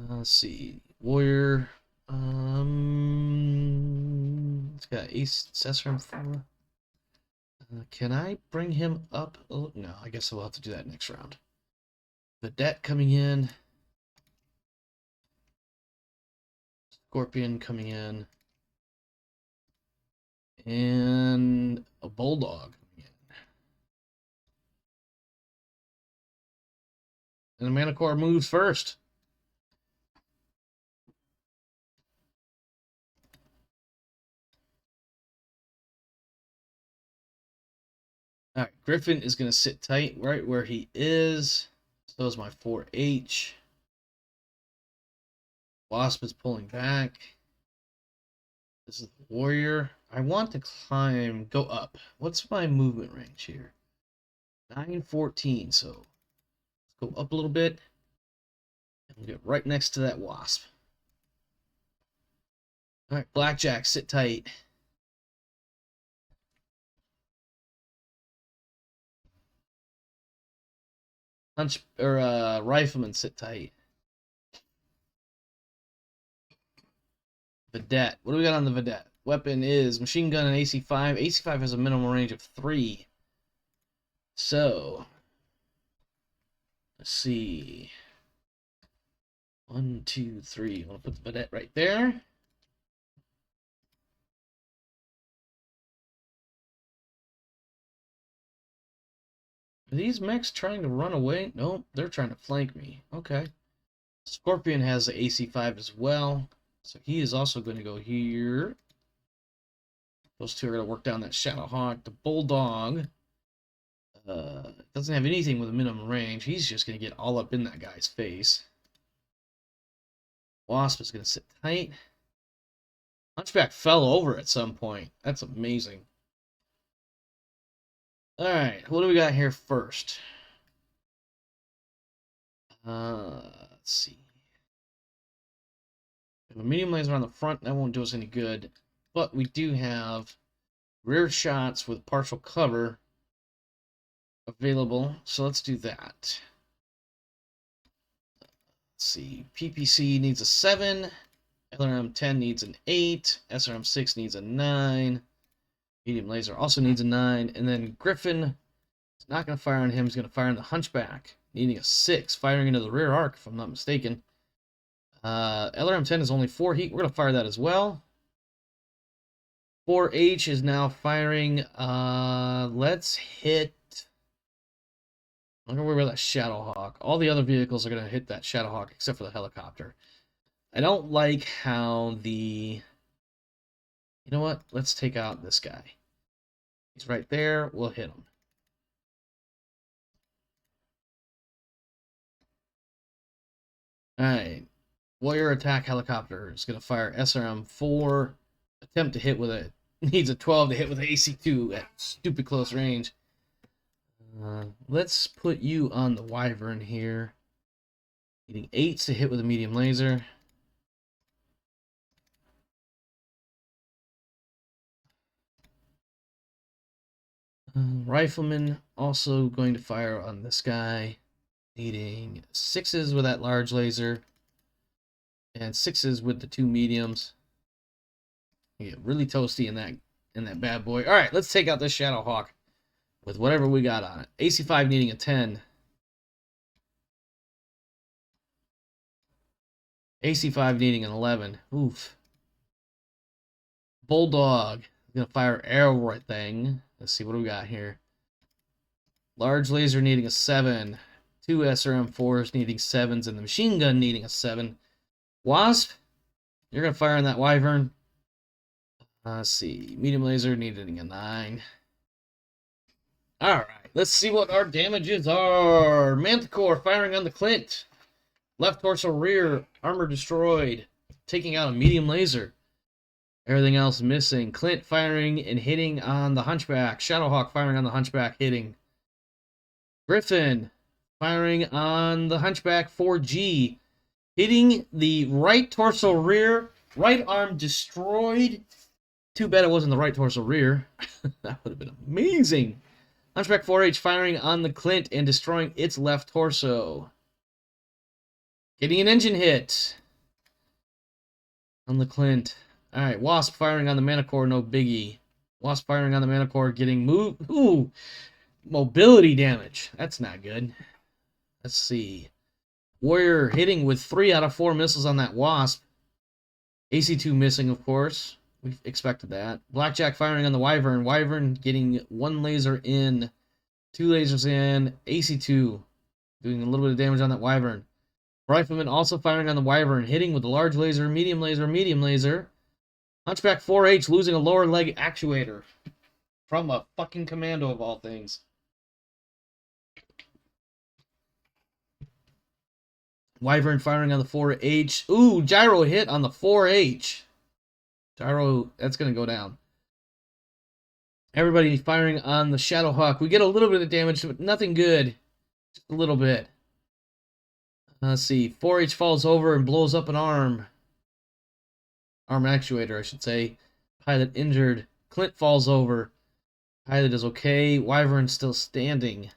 Let's see. Warrior. It's got Ace SRM 4. Can I bring him up? Oh, no, I guess we'll have to do that next round. Vedette coming in. Scorpion coming in. And a Bulldog coming in. And the Manticore moves first. Alright, Griffin is going to sit tight right where he is. So is my 4H. Wasp is pulling back. This is the warrior. I want to climb, go up. What's my movement range here? 914, so let's go up a little bit. And we'll get right next to that wasp. Alright, Blackjack, sit tight. Rifleman, sit tight. Vedette. What do we got on the Vedette? Weapon is machine gun and AC5. AC5 has a minimum range of 3. So, let's see. 1, 2, 3. I'm going to put the Vedette right there. Are these mechs trying to run away? Nope, they're trying to flank me. Okay. Scorpion has the AC5 as well. So he is also going to go here. Those two are going to work down that Shadowhawk. The Bulldog doesn't have anything with a minimum range. He's just going to get all up in that guy's face. Wasp is going to sit tight. Hunchback fell over at some point. That's amazing. Alright, what do we got here first? Let's see. We have a medium laser on the front. That won't do us any good. But we do have rear shots with partial cover available. So let's do that. Let's see. PPC needs a 7. LRM 10 needs an 8. SRM 6 needs a 9. Medium laser also needs a 9. And then Griffin is not going to fire on him. He's going to fire on the Hunchback, needing a 6, firing into the rear arc, if I'm not mistaken. LRM 10 is only 4 heat. We're going to fire that as well. 4H is now firing. Let's hit. I'm going to worry about that Shadowhawk. All the other vehicles are going to hit that Shadowhawk except for the helicopter. I don't like how the... You know what? Let's take out this guy. He's right there. We'll hit him. Alright. Warrior attack helicopter is going to fire SRM 4. Attempt to hit with it. Needs a 12 to hit with AC2 at stupid close range. Let's put you on the Wyvern here. Needing 8s to hit with a medium laser. Rifleman also going to fire on this guy. Needing 6s with that large laser. And 6s with the 2 mediums. You get really toasty in that bad boy. Alright, let's take out this Shadowhawk with whatever we got on it. AC5 needing a 10. AC5 needing an 11. Oof. Bulldog is going to fire everything. Let's see, what do we got here? Large laser needing a 7. 2 SRM4s needing 7s, and the machine gun needing a 7. Wasp, you're going to fire on that Wyvern. Let's see, medium laser needing a 9. Alright, let's see what our damages are. Manticore firing on the Clint. Left torso rear, armor destroyed. Taking out a medium laser. Everything else missing. Clint firing and hitting on the Hunchback. Shadowhawk firing on the Hunchback, hitting. Griffin firing on the Hunchback 4G. Hitting the right torso rear. Right arm destroyed. Too bad it wasn't the right torso rear. That would have been amazing. Hunchback 4H firing on the Clint and destroying its left torso. Getting an engine hit on the Clint. Alright, Wasp firing on the Manticore, no biggie. Wasp firing on the Manticore, getting mobility damage. That's not good. Let's see. Warrior hitting with 3 out of 4 missiles on that Wasp. AC2 missing, of course. We expected that. Blackjack firing on the Wyvern. Wyvern getting 1 laser in. 2 lasers in. AC2 doing a little bit of damage on that Wyvern. Rifleman also firing on the Wyvern. Hitting with the large laser, medium laser, medium laser. Hunchback 4H losing a lower leg actuator. from a fucking commando of all things. Wyvern firing on the 4H. Ooh, gyro hit on the 4H. Gyro, that's going to go down. Everybody firing on the Shadowhawk. We get a little bit of damage, but nothing good. Just a little bit. Let's see. 4H falls over and blows up an arm. Arm actuator, I should say. Pilot injured. Clint falls over. Pilot is okay. Wyvern still standing.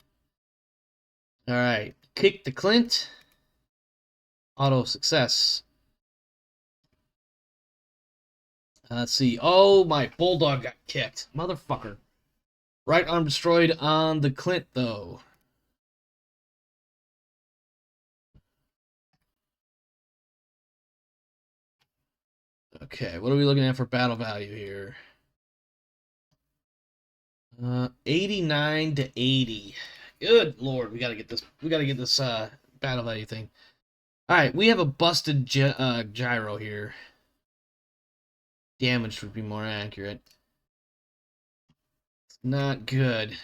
Alright. Kick to Clint. Auto success. Let's see. Oh, my Bulldog got kicked. Motherfucker. Right arm destroyed on the Clint, though. Okay, what are we looking at for battle value here? 89 to 80. Good lord, we gotta get this. We gotta get this battle value thing. All right, we have a busted gyro here. Damaged would be more accurate. It's not good.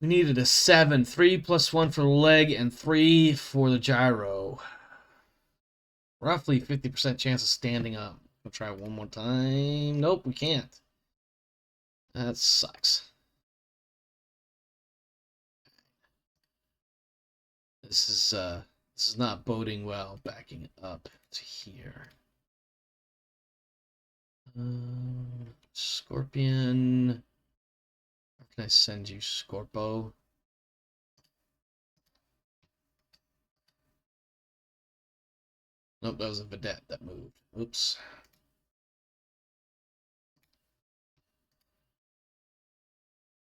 We needed a 7. 3 plus 1 for the leg and 3 for the gyro. Roughly 50% chance of standing up. We'll try one more time. Nope, we can't. That sucks. This is not boding well. Backing it up to here. Scorpion. How can I send you, Scorpo? Nope, that was a vedette that moved. Oops.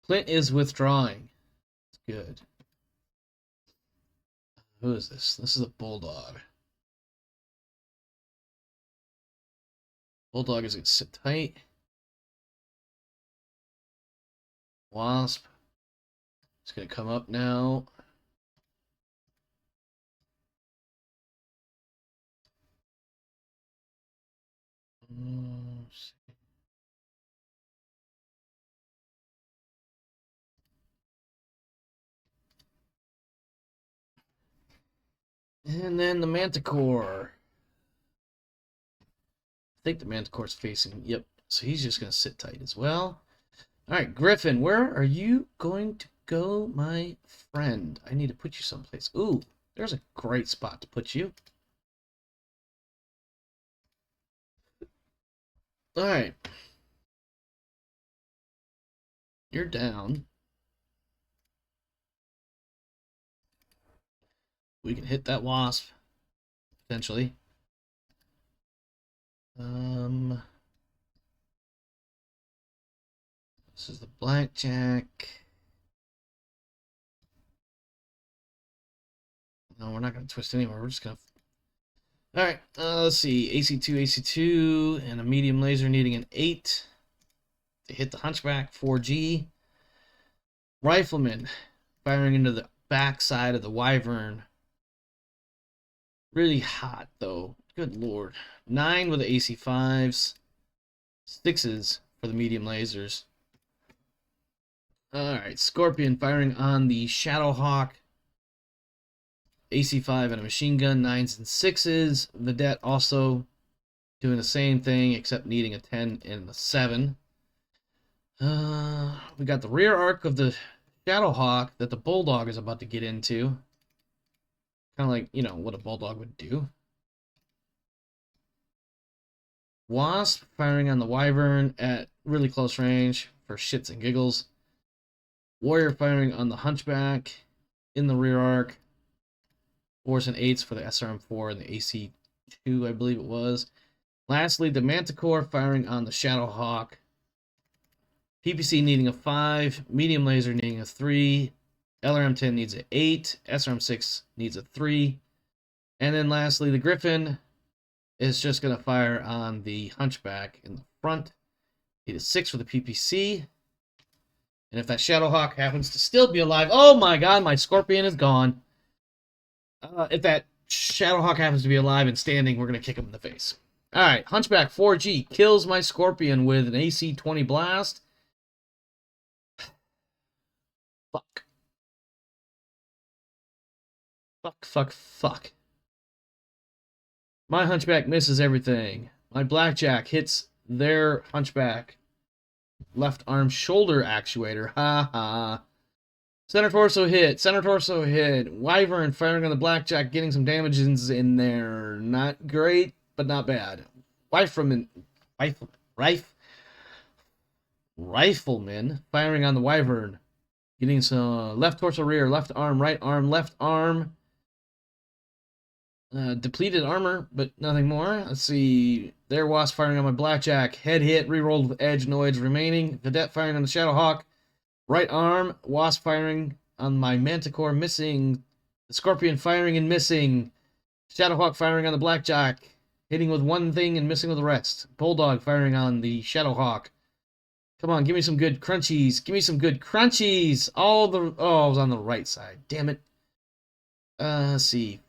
Clint is withdrawing. It's good. Who is this? This is a Bulldog. Bulldog is going to sit tight. Wasp. It's going to come up now. And then the Manticore. I think the Manticore's facing. Yep. So he's just going to sit tight as well. All right, Griffin, where are you going to go, my friend? I need to put you someplace. Ooh, there's a great spot to put you. All right. You're down. We can hit that Wasp, potentially. This is the Blackjack. No, we're not going to twist anywhere. We're just going to... Alright, let's see. AC2, AC2, and a medium laser needing an 8 to hit the Hunchback, 4G. Rifleman firing into the backside of the Wyvern. Really hot, though. Good lord. 9 with the AC5s. 6s for the medium lasers. Alright, Scorpion firing on the Shadowhawk. AC5 and a machine gun, 9s and 6s. Vedette also doing the same thing, except needing a 10 and a 7. We got the rear arc of the Shadowhawk that the Bulldog is about to get into. Kind of like, you know, what a Bulldog would do. Wasp firing on the Wyvern at really close range for shits and giggles. Warrior firing on the Hunchback in the rear arc. 4s and 8s for the SRM4 and the AC2, I believe it was. Lastly, the Manticore firing on the Shadowhawk. PPC needing a 5, medium laser needing a 3, LRM-10 needs an 8, SRM-6 needs a 3, and then lastly, the Griffin is just going to fire on the Hunchback in the front. Need a 6 for the PPC, and if that Shadowhawk happens to still be alive, oh my god, my Scorpion is gone. If that Shadowhawk happens to be alive and standing, we're going to kick him in the face. Alright, Hunchback 4G kills my Scorpion with an AC 20 blast. Fuck. Fuck. My Hunchback misses everything. My Blackjack hits their Hunchback. Left arm shoulder actuator. Ha ha. Center torso hit. Center torso hit. Wyvern firing on the Blackjack, getting some damages in there. Not great, but not bad. Rifleman firing on the Wyvern. Getting some left torso rear, left arm, right arm, left arm. Depleted armor, but nothing more. Let's see. There, Wasp firing on my Blackjack. Head hit, rerolled with edge, no edge remaining. Vedette firing on the Shadowhawk. Right arm. Wasp firing on my Manticore, missing. The Scorpion firing and missing. Shadowhawk firing on the Blackjack. Hitting with one thing and missing with the rest. Bulldog firing on the Shadowhawk. Come on, give me some good crunchies. Give me some good crunchies. All the... Oh, I was on the right side. Damn it. Let's see.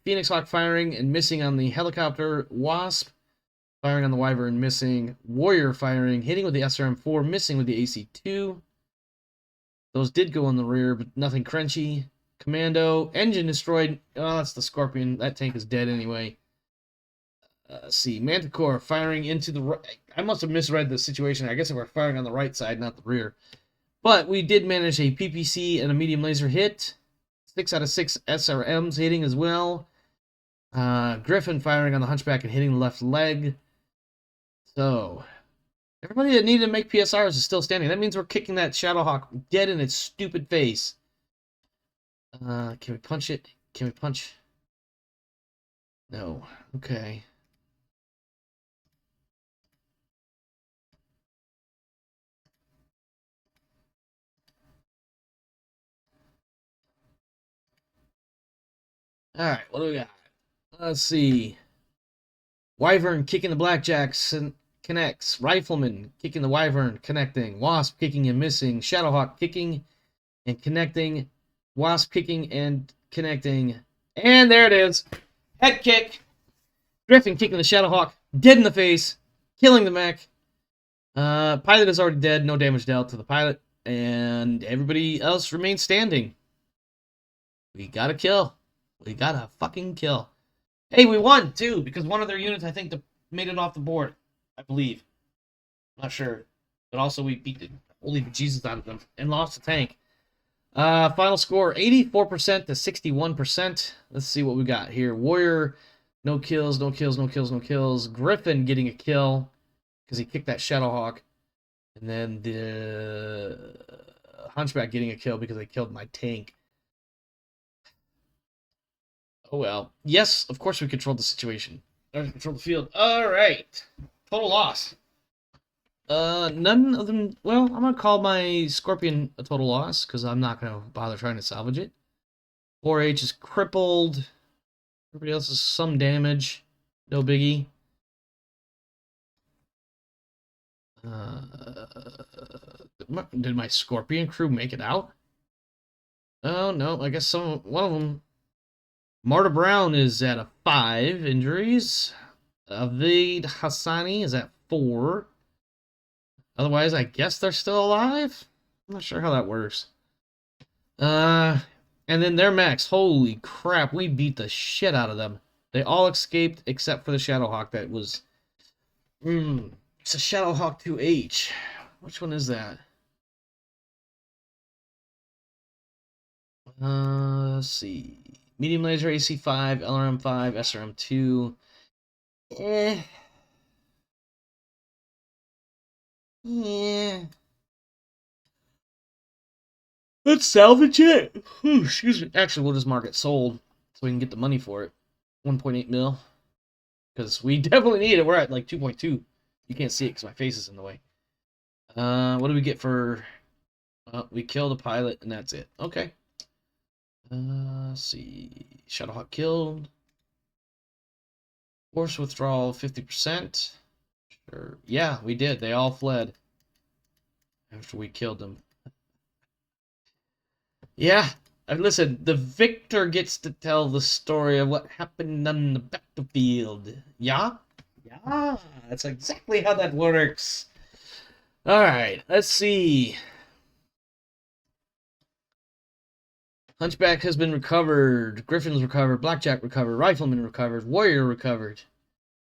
Phoenix Hawk firing and missing on the helicopter. Wasp firing on the Wyvern, missing. Warrior firing, hitting with the SRM-4, missing with the AC-2. Those did go in the rear, but nothing crunchy. Commando, engine destroyed. Oh, that's the Scorpion. That tank is dead anyway. Let's see. Manticore firing into the right. I must have misread the situation. I guess they were firing on the right side, not the rear. But we did manage a PPC and a medium laser hit. 6 out of 6 SRMs hitting as well. Griffin firing on the Hunchback and hitting the left leg. So, everybody that needed to make PSRs is still standing. That means we're kicking that Shadowhawk dead in its stupid face. Can we punch it? Can we punch? No. Okay. Alright, what do we got? Let's see. Wyvern kicking the Blackjack, connects. Rifleman kicking the Wyvern, connecting. Wasp kicking and missing. Shadowhawk kicking and connecting. Wasp kicking and connecting. And there it is. Head kick. Griffin kicking the Shadowhawk, dead in the face, killing the mech. Pilot is already dead, no damage dealt to the pilot. And everybody else remains standing. We got a kill. We got a fucking kill. Hey, we won, too, because one of their units, I think, made it off the board. I believe. Not sure. But also, we beat the holy bejesus out of them and lost the tank. Final score, 84% to 61%. Let's see what we got here. Warrior, no kills. Griffin getting a kill because he kicked that Shadowhawk. And then the Hunchback getting a kill because they killed my tank. Oh well. Yes, of course we controlled the situation. Control the field. Alright. Total loss. None of them... Well, I'm going to call my Scorpion a total loss, because I'm not going to bother trying to salvage it. 4H is crippled. Everybody else has some damage. No biggie. Did my Scorpion crew make it out? Oh, no. I guess one of them... Marta Brown is at a 5 injuries. Avid Hassani is at 4. Otherwise, I guess they're still alive? I'm not sure how that works. And then their mechs. Holy crap, we beat the shit out of them. They all escaped except for the Shadowhawk that was... it's a Shadowhawk 2H. Which one is that? Let's see. Medium laser AC5, LRM5, SRM2. Yeah. Let's salvage it. Whew, excuse me. Actually, we'll just mark it sold so we can get the money for it. 1.8 mil. Because we definitely need it. We're at like 2.2. You can't see it because my face is in the way. What do we get for... we killed a pilot and that's it. Okay. Let's see. Shadowhawk killed. Force withdrawal 50%. Sure. Yeah, we did. They all fled after we killed them. Yeah. Listen, the victor gets to tell the story of what happened on the battlefield. Yeah? Yeah, that's exactly how that works. Alright, let's see. Hunchback has been recovered. Griffin's recovered. Blackjack recovered. Rifleman recovered. Warrior recovered.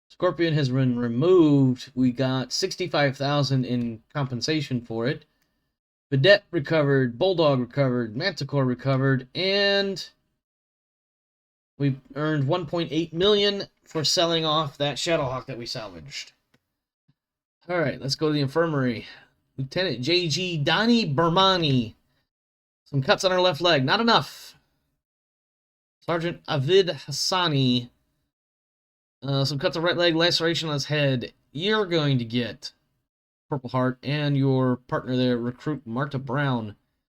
Scorpion has been removed. We got 65,000 in compensation for it. Vedette recovered. Bulldog recovered. Manticore recovered. And we earned 1.8 million for selling off that Shadowhawk that we salvaged. Alright, let's go to the infirmary. Lieutenant J.G. Donnie Bermani. Some cuts on our left leg. Not enough. Sergeant Avid Hassani. Some cuts on right leg. Laceration on his head. You're going to get Purple Heart. And your partner there, Recruit Marta Brown,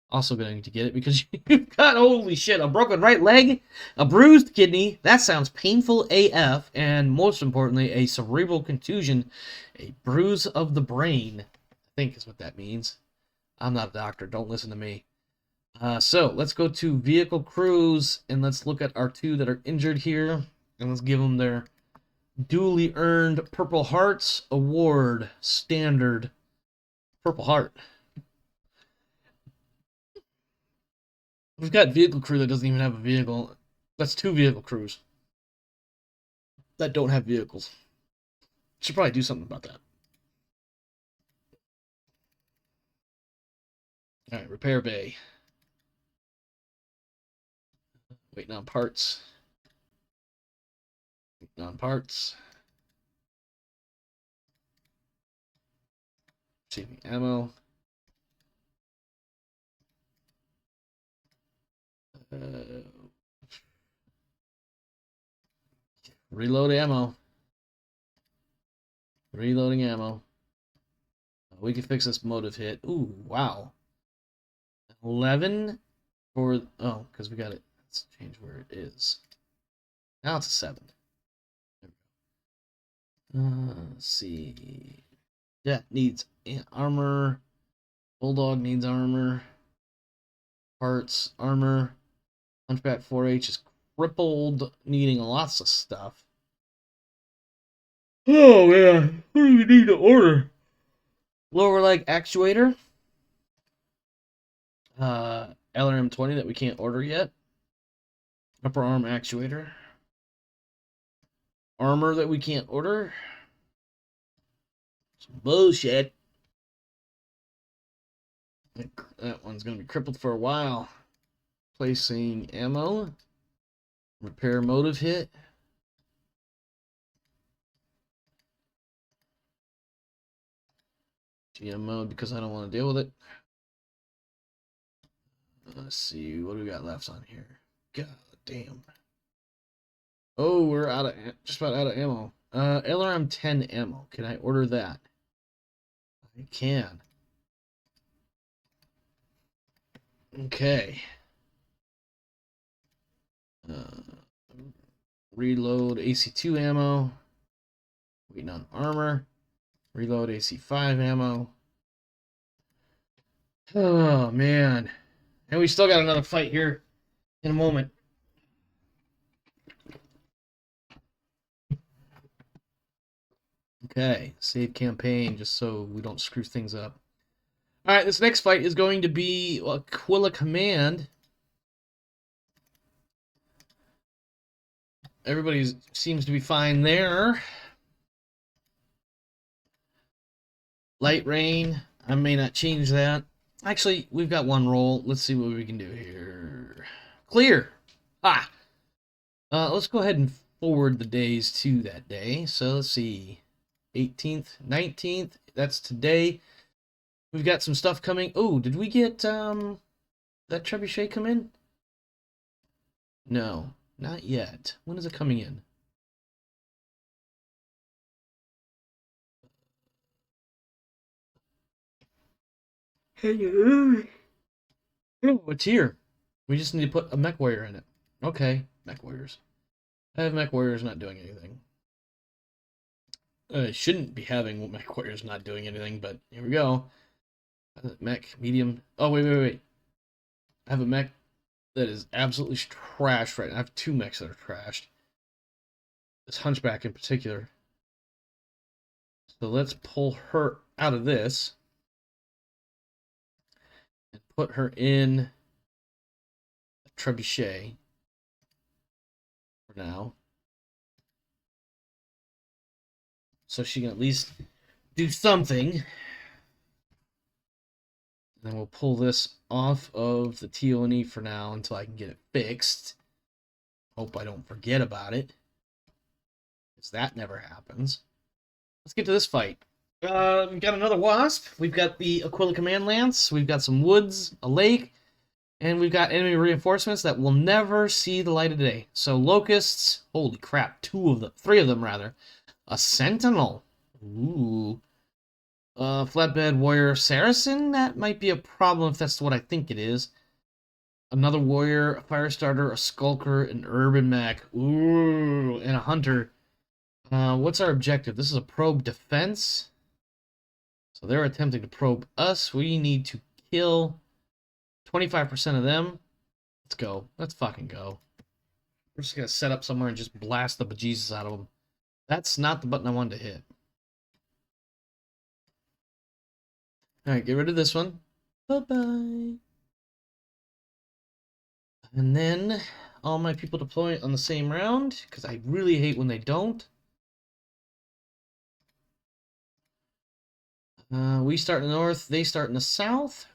also going to get it. Because you've got, holy shit, a broken right leg, a bruised kidney. That sounds painful AF. And most importantly, a cerebral contusion. A bruise of the brain, I think is what that means. I'm not a doctor. Don't listen to me. So let's go to vehicle crews and let's look at our two that are injured here, and let's give them their duly earned Purple Hearts award. Standard Purple Heart. We've got vehicle crew that doesn't even have a vehicle. That's two vehicle crews that don't have vehicles. Should probably do something about that. All right, repair bay. Waiting on parts. Waiting on parts. Receiving ammo. Reload ammo. Reloading ammo. We can fix this motive hit. Ooh, wow. 11 for... Oh, because we got it. Let's change where it is. Now it's a 7. Let's see. Yeah, needs armor. Bulldog needs armor. Parts, armor. Hunchback 4H is crippled, needing lots of stuff. Oh, man. What do we need to order? Lower leg actuator. LRM-20 that we can't order yet. Upper arm actuator. Armor that we can't order. Some bullshit. That one's going to be crippled for a while. Placing ammo. Repair motive hit. GM mode because I don't want to deal with it. Let's see. What do we got left on here? God damn. Oh, we're out of just about out of ammo. LRM 10 ammo. Can I order that? I can. Okay. Reload AC2 ammo. Waiting on armor. Reload AC5 ammo. Oh, man. And we still got another fight here in a moment. Okay, save campaign just so we don't screw things up. Alright, this next fight is going to be Aquila Command. Everybody seems to be fine there. Light rain. I may not change that. Actually, we've got one roll. Let's see what we can do here. Clear. Ah. Let's go ahead and forward the days to that day. So let's see. 18th, 19th. That's today. We've got some stuff coming. Oh, did we get that trebuchet come in? No, not yet. When is it coming in? Oh, it's here. We just need to put a mech warrior in it. Okay, mech warriors. I have mech warriors not doing anything. I shouldn't be having mech warriors not doing anything, but here we go. Mech, medium. Oh, wait. I have a mech that is absolutely trashed right now. I have 2 mechs that are trashed. This Hunchback in particular. So let's pull her out of this and put her in a trebuchet for now. So she can at least do something. And then we'll pull this off of the TONE for now until I can get it fixed. Hope I don't forget about it, because that never happens. Let's get to this fight. We've got another Wasp. We've got the Aquila Command Lance. We've got some woods, a lake, and we've got enemy reinforcements that will never see the light of day. So Locusts, holy crap, 3 of them rather. A Sentinel. Ooh. Flatbed Warrior Saracen? That might be a problem if that's what I think it is. Another Warrior, a Firestarter, a Skulker, an Urban Mech. Ooh, and a Hunter. What's our objective? This is a probe defense. So they're attempting to probe us. We need to kill 25% of them. Let's go. Let's fucking go. We're just going to set up somewhere and just blast the bejesus out of them. That's not the button I wanted to hit. Alright, get rid of this one. Bye-bye. And then all my people deploy on the same round, because I really hate when they don't. We start in the north, they start in the south.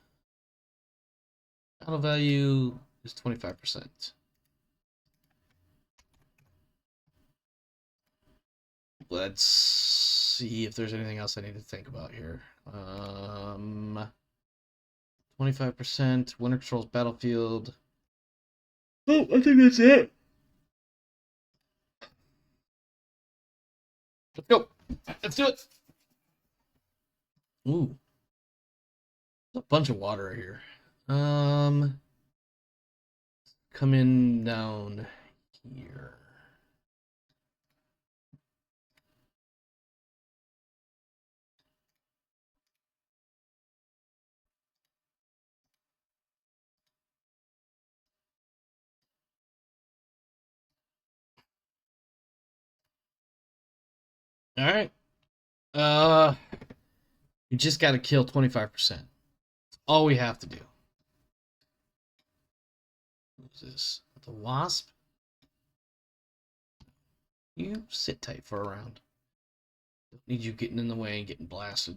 Battle value is 25%. Let's see if there's anything else I need to think about here. 25%, winter controls battlefield. Oh, I think that's it. Let's go. Let's do it. Ooh. There's a bunch of water here. Come in down here. All right. You just got to kill 25%. That's all we have to do. Who's this? The Wasp? You sit tight for a round. Don't need you getting in the way and getting blasted.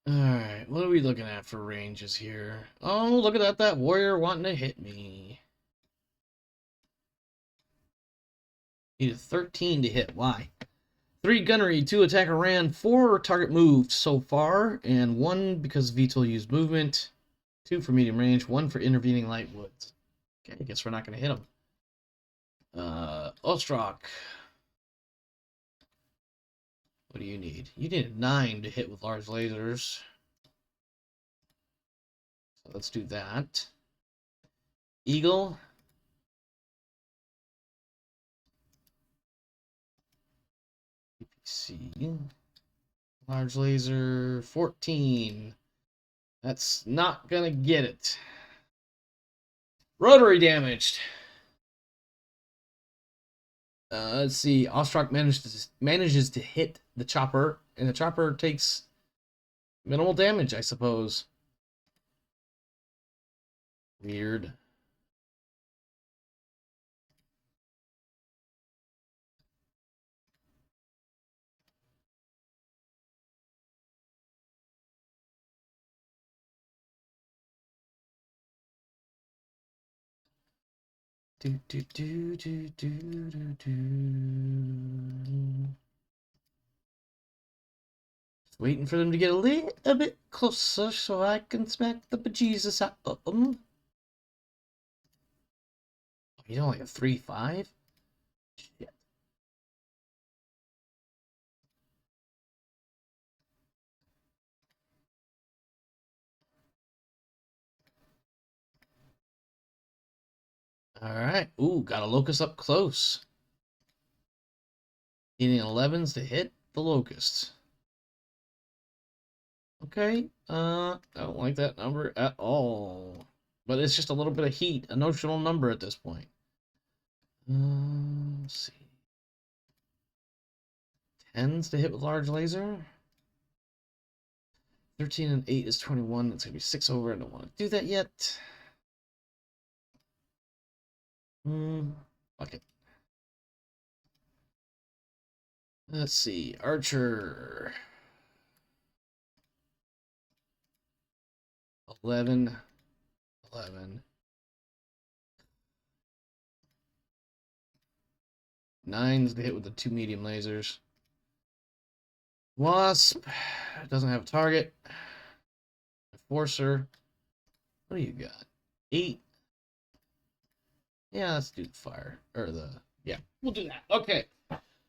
Alright, what are we looking at for ranges here? Oh, look at that warrior wanting to hit me. Need a 13 to hit. Why? 3 gunnery, 2 attacker ran, 4 target moved so far, and 1 because VTOL used movement, 2 for medium range, 1 for intervening light woods. Okay, I guess we're not going to hit him. Ostrock. What do you need? You need a 9 to hit with large lasers. So let's do that. Eagle. PPC. Large laser, 14. That's not gonna get it. Rotary damaged. Let's see. Ostrock manages to hit the chopper, and the chopper takes minimal damage, I suppose. Weird. Do do do do do do do. Just waiting for them to get a little bit closer so I can smack the bejesus out of them. He's only a 3-5? Shit. Alright. Ooh, got a locust up close. Needing 11s to hit the locust. Okay. I don't like that number at all. But it's just a little bit of heat. A notional number at this point. Let's see. 10s to hit with large laser. 13 and 8 is 21. That's going to be 6 over. I don't want to do that yet. Fuck it. Let's see. Archer. 11. 11. 9s to hit with the 2 medium lasers. Wasp. Doesn't have a target. Enforcer. What do you got? 8. Yeah, let's do the fire. Or the... Yeah, we'll do that. Okay.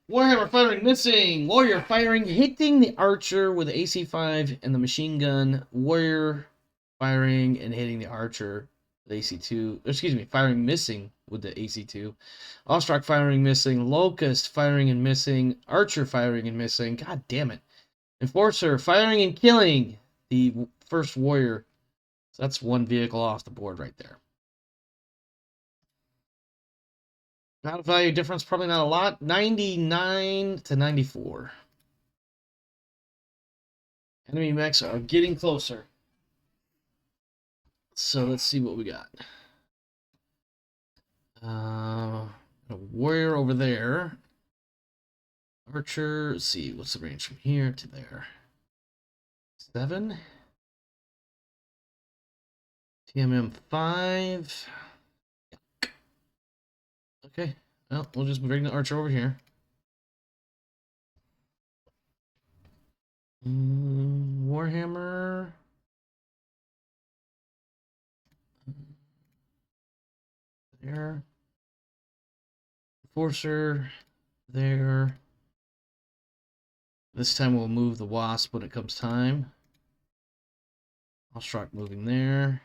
Warhammer firing missing. Warrior firing, hitting the archer with the AC5 and the machine gun. Warrior firing and hitting the archer with AC2. Excuse me, firing missing with the AC2. Ostrach firing missing. Locust firing and missing. Archer firing and missing. God damn it. Enforcer firing and killing the first warrior. So that's one vehicle off the board right there. Battle value difference, probably not a lot. 99 to 94. Enemy mechs are getting closer. So let's see what we got. A warrior over there. Archer, let's see, what's the range from here to there? 7. TMM 5. Okay, well, we'll just bring the archer over here. Warhammer. There. Enforcer. There. This time we'll move the wasp when it comes time. Ostrach moving there.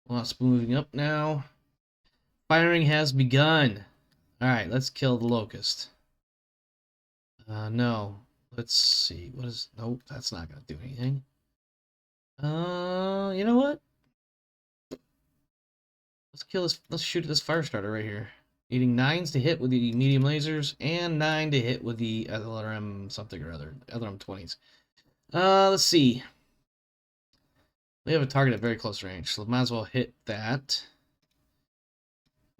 Wasp moving up now. Firing has begun. Alright, let's kill the locust. No. Let's see. What is... Nope, that's not going to do anything. You know what? Let's kill this... Let's shoot at this fire starter right here. Needing 9s to hit with the medium lasers and 9 to hit with the LRM something or other. LRM 20s. Let's see. We have a target at very close range, so might as well hit that.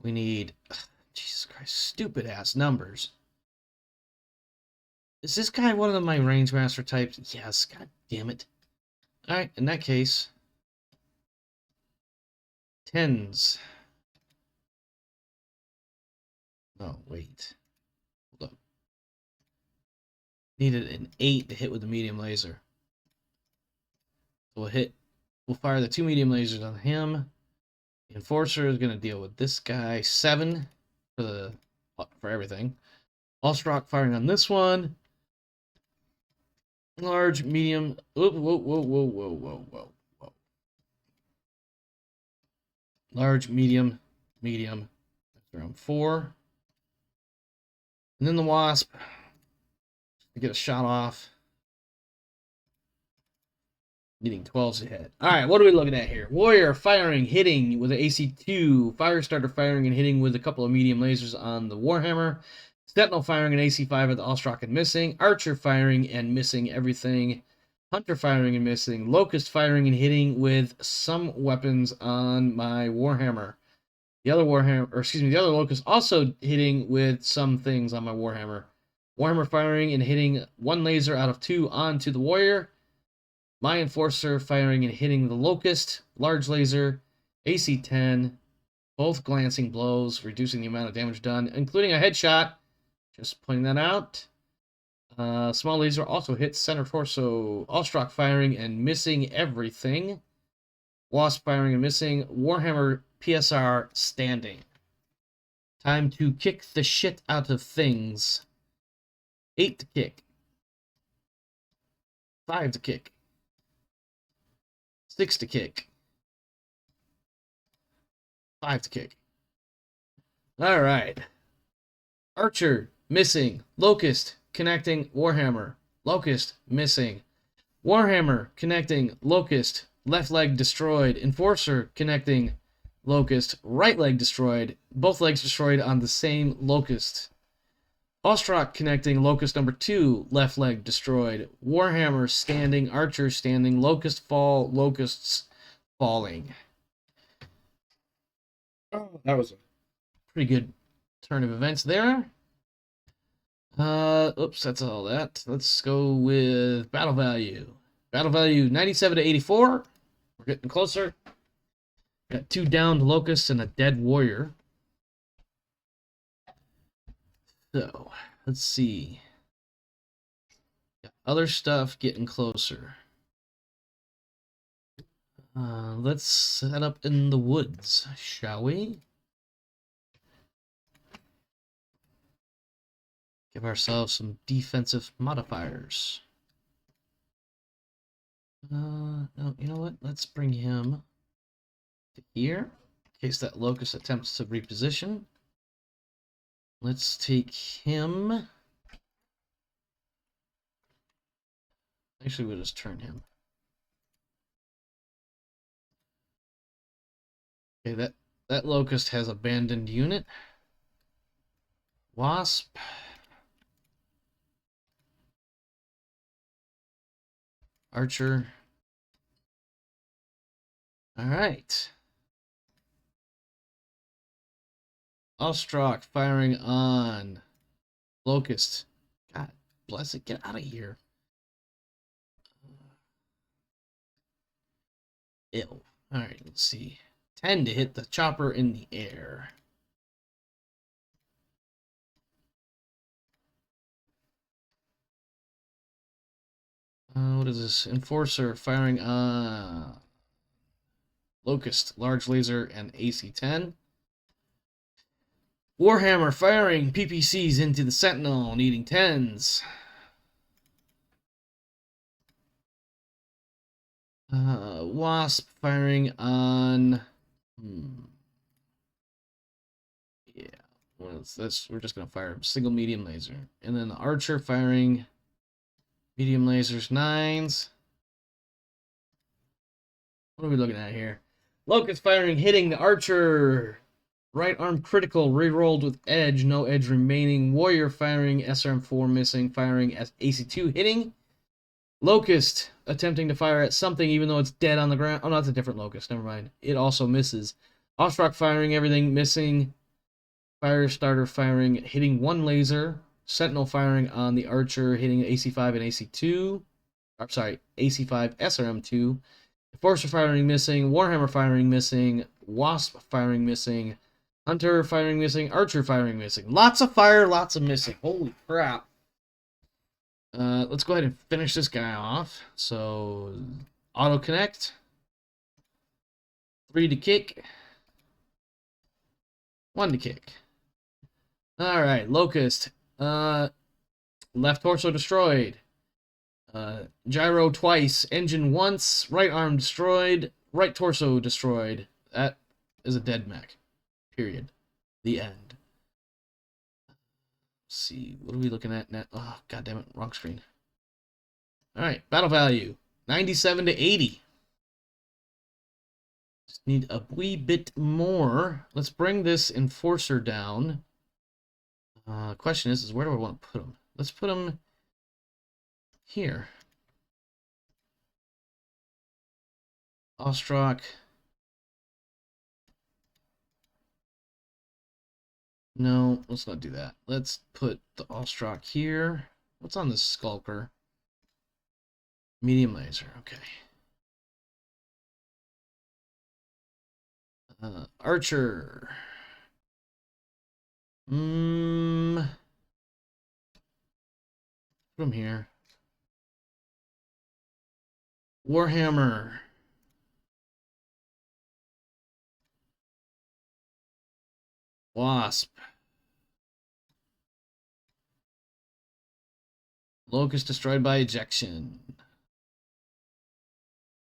We need... Jesus Christ, stupid ass numbers. Is this guy one of my range master types? Yes, god damn it. Alright, in that case... 10s. Oh, wait. Hold up. Needed an 8 to hit with the medium laser. So we'll fire the 2 medium lasers on him. The Enforcer is going to deal with this guy. 7 for everything. Ostrach firing on this one. Large, medium. Whoa, whoa, whoa, whoa, whoa, whoa, whoa, whoa. Large, medium, medium. That's around 4. And then the Wasp to get a shot off. Needing 12s to hit. Alright, what are we looking at here? Warrior firing, hitting with an AC2. Firestarter firing and hitting with a couple of medium lasers on the Warhammer. Sentinel firing an AC5 at the Ostrach and missing. Archer firing and missing everything. Hunter firing and missing. Locust firing and hitting with some weapons on my Warhammer. The other Locust also hitting with some things on my Warhammer. Warhammer firing and hitting 1 laser out of 2 onto the Warrior. My Enforcer firing and hitting the Locust. Large laser. AC-10. Both glancing blows, reducing the amount of damage done, including a headshot. Just pointing that out. Small laser also hits center torso. Ostrach firing and missing everything. Wasp firing and missing. Warhammer PSR standing. Time to kick the shit out of things. 8 to kick. 5 to kick. 6 to kick. 5 to kick. All right. Archer, missing. Locust, connecting. Warhammer. Locust, missing. Warhammer, connecting. Locust, left leg destroyed. Enforcer, connecting. Locust, right leg destroyed. Both legs destroyed on the same Locust. Ostrak connecting. Locust number 2, left leg destroyed. Warhammer standing. Archer standing. Locust fall. Locusts falling. Oh, that was a pretty good turn of events there. Oops, that's all that. Let's go with battle value. Battle value 97 to 84. We're getting closer. Got 2 downed locusts and a dead warrior. So, let's see. Got other stuff getting closer. Let's set up in the woods, shall we? Give ourselves some defensive modifiers. No, you know what? Let's bring him to here, in case that locust attempts to reposition. Let's take him. Actually, we'll just turn him. Okay, that locust has abandoned unit. Wasp. Archer. All right. Ostrak firing on Locust. God bless it. Get out of here. Ew. All right, let's see. 10 to hit the chopper in the air. What is this? Enforcer firing on Locust, large laser, and AC-10. Warhammer firing PPCs into the Sentinel, needing 10s. Wasp firing on... Yeah, what is this? We're just going to fire a single medium laser. And then the Archer firing medium lasers, 9s. What are we looking at here? Locust firing, hitting the Archer. Right arm critical, re-rolled with edge, no edge remaining. Warrior firing, SRM4 missing, firing AC2 hitting. Locust attempting to fire at something even though it's dead on the ground. Oh, no, that's a different Locust. Never mind. It also misses. Ostrak firing, everything missing. Fire starter firing, hitting 1 laser. Sentinel firing on the Archer, hitting AC5 and AC2. Or, sorry, AC5, SRM2. Enforcer firing missing. Warhammer firing missing. Wasp firing missing. Hunter firing missing. Archer firing missing. Lots of fire, lots of missing. Holy crap. Let's go ahead and finish this guy off. So, auto connect. 3 to kick. 1 to kick. Alright, Locust. Left torso destroyed. Gyro twice. Engine once. Right arm destroyed. Right torso destroyed. That is a dead mech. Period. The end. Let's see. What are we looking at now? Oh, god damn it. Wrong screen. Alright. Battle value. 97 to 80. Just need a wee bit more. Let's bring this Enforcer down. Question is where do I want to put him? Let's put him here. Ostrak. No, let's not do that. Let's put the Ostrak here. What's on this Skulker? Medium laser, okay. Archer. Put him here. Warhammer. Wasp. Locust destroyed by ejection.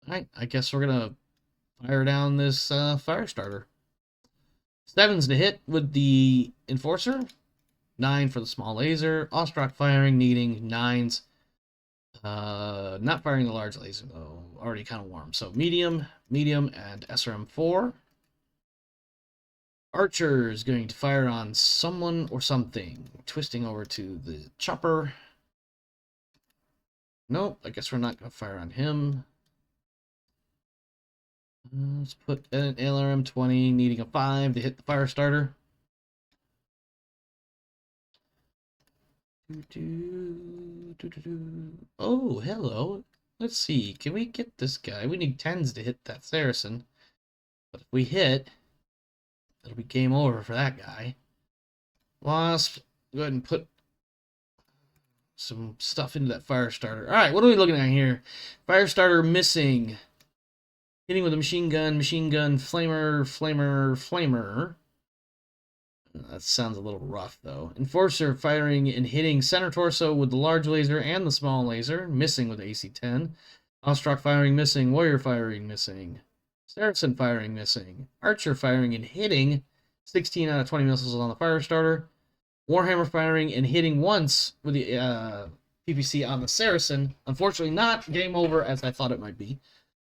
Alright, I guess we're gonna fire down this fire starter. 7's to hit with the Enforcer. 9 for the small laser. Ostrach firing, needing 9s. Not firing the large laser, though. Already kind of warm. So medium, medium, and SRM4. Archer is going to fire on someone or something. Twisting over to the chopper. Nope, I guess we're not going to fire on him. Let's put an LRM-20, needing a 5 to hit the fire starter. Oh, hello. Let's see. Can we get this guy? We need 10s to hit that Saracen. But if we hit, it'll be game over for that guy. Wasp, go ahead and put some stuff into that fire starter. All right, what are we looking at here? Fire starter missing. Hitting with a machine gun, flamer, flamer, flamer. That sounds a little rough, though. Enforcer firing and hitting center torso with the large laser and the small laser, missing with AC-10. Ostrach firing, missing. Warrior firing, missing. Saracen firing, missing. Archer firing and hitting 16 out of 20 missiles on the fire starter. Warhammer firing and hitting once with the PPC on the Saracen. Unfortunately, not game over as I thought it might be.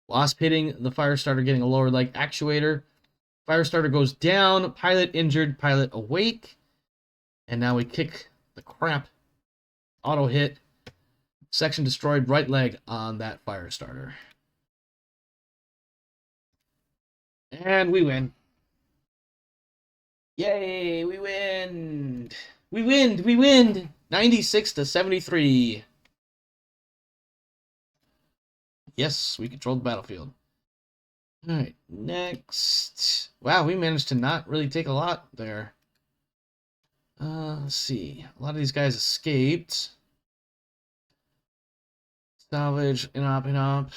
Wasp hitting the fire starter, getting a lower leg actuator. Fire starter goes down. Pilot injured. Pilot awake. And now we kick the crap. Auto hit. Section destroyed. Right leg on that fire starter. And we win. Yay, we win. We win. 96 to 73. Yes, we controlled the battlefield. All right, next. Wow, we managed to not really take a lot there. Let's see. A lot of these guys escaped. Salvage, inop.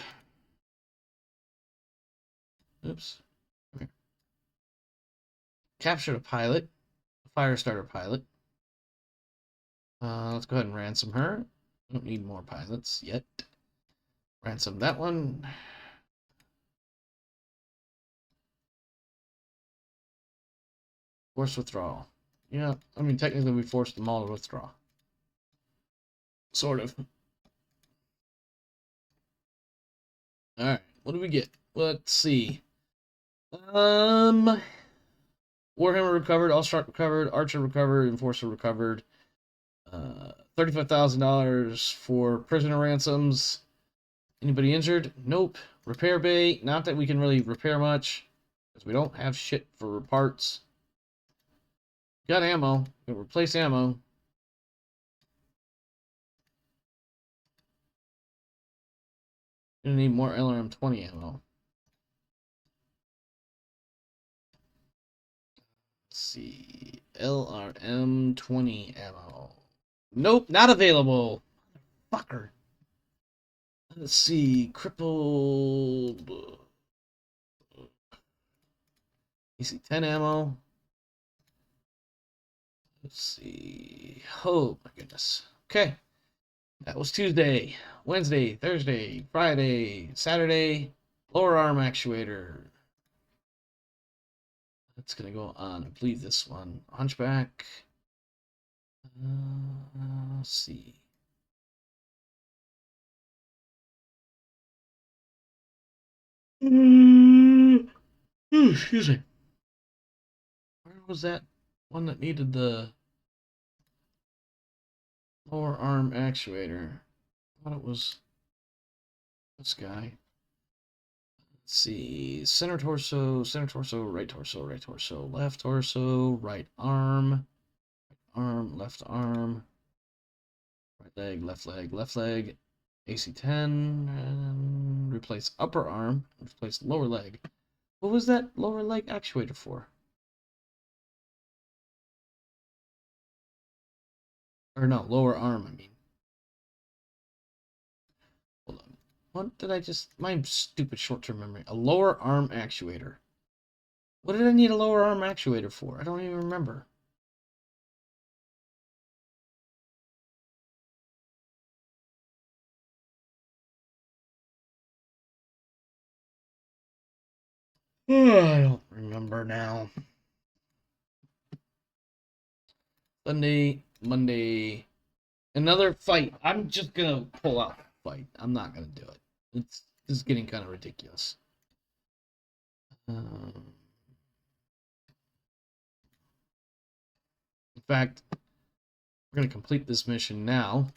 Oops. Captured a pilot. A fire starter pilot. Let's go ahead and ransom her. Don't need more pilots yet. Ransom that one. Forced withdrawal. Yeah, I mean, technically we forced them all to withdraw. Sort of. Alright, what do we get? Let's see. Warhammer recovered, Ostrach recovered, Archer recovered, Enforcer recovered. $35,000 for prisoner ransoms. Anybody injured? Nope. Repair bay. Not that we can really repair much, because we don't have shit for parts. Got ammo. We'll replace ammo. Gonna need more LRM-20 ammo. Let's see. LRM-20 ammo. Nope, not available. Fucker. Let's see. Crippled. AC-10 ammo. Let's see. Oh, my goodness. Okay. That was Tuesday, Wednesday, Thursday, Friday, Saturday. Lower arm actuator. That's going to go on, I believe, this one. Hunchback. Let's see. Excuse me. Where was that one that needed the lower arm actuator? I thought it was this guy. Let's see. Center torso, right torso, left torso, right arm, left arm, right leg, left leg, AC-10, and replace upper arm, replace lower leg. What was that lower leg actuator for? Or no, lower arm, I mean. Hold on. What did I just... My stupid short-term memory. A lower arm actuator. What did I need a lower arm actuator for? I don't even remember. I don't remember now. Sunday, Monday, another fight. I'm just gonna pull out the fight. I'm not gonna do it. This is getting kind of ridiculous. In fact, we're gonna complete this mission now.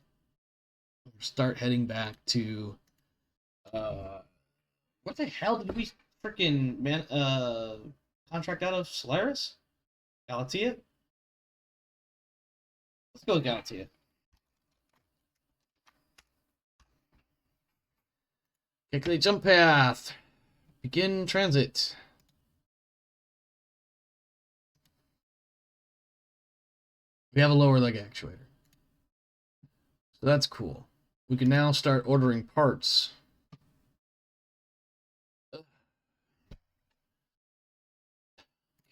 Start heading back to what the hell did we freaking contract out of Solaris? Galatea? Let's go with Galatea. Calculate jump path. Begin transit. We have a lower leg actuator. So that's cool. We can now start ordering parts.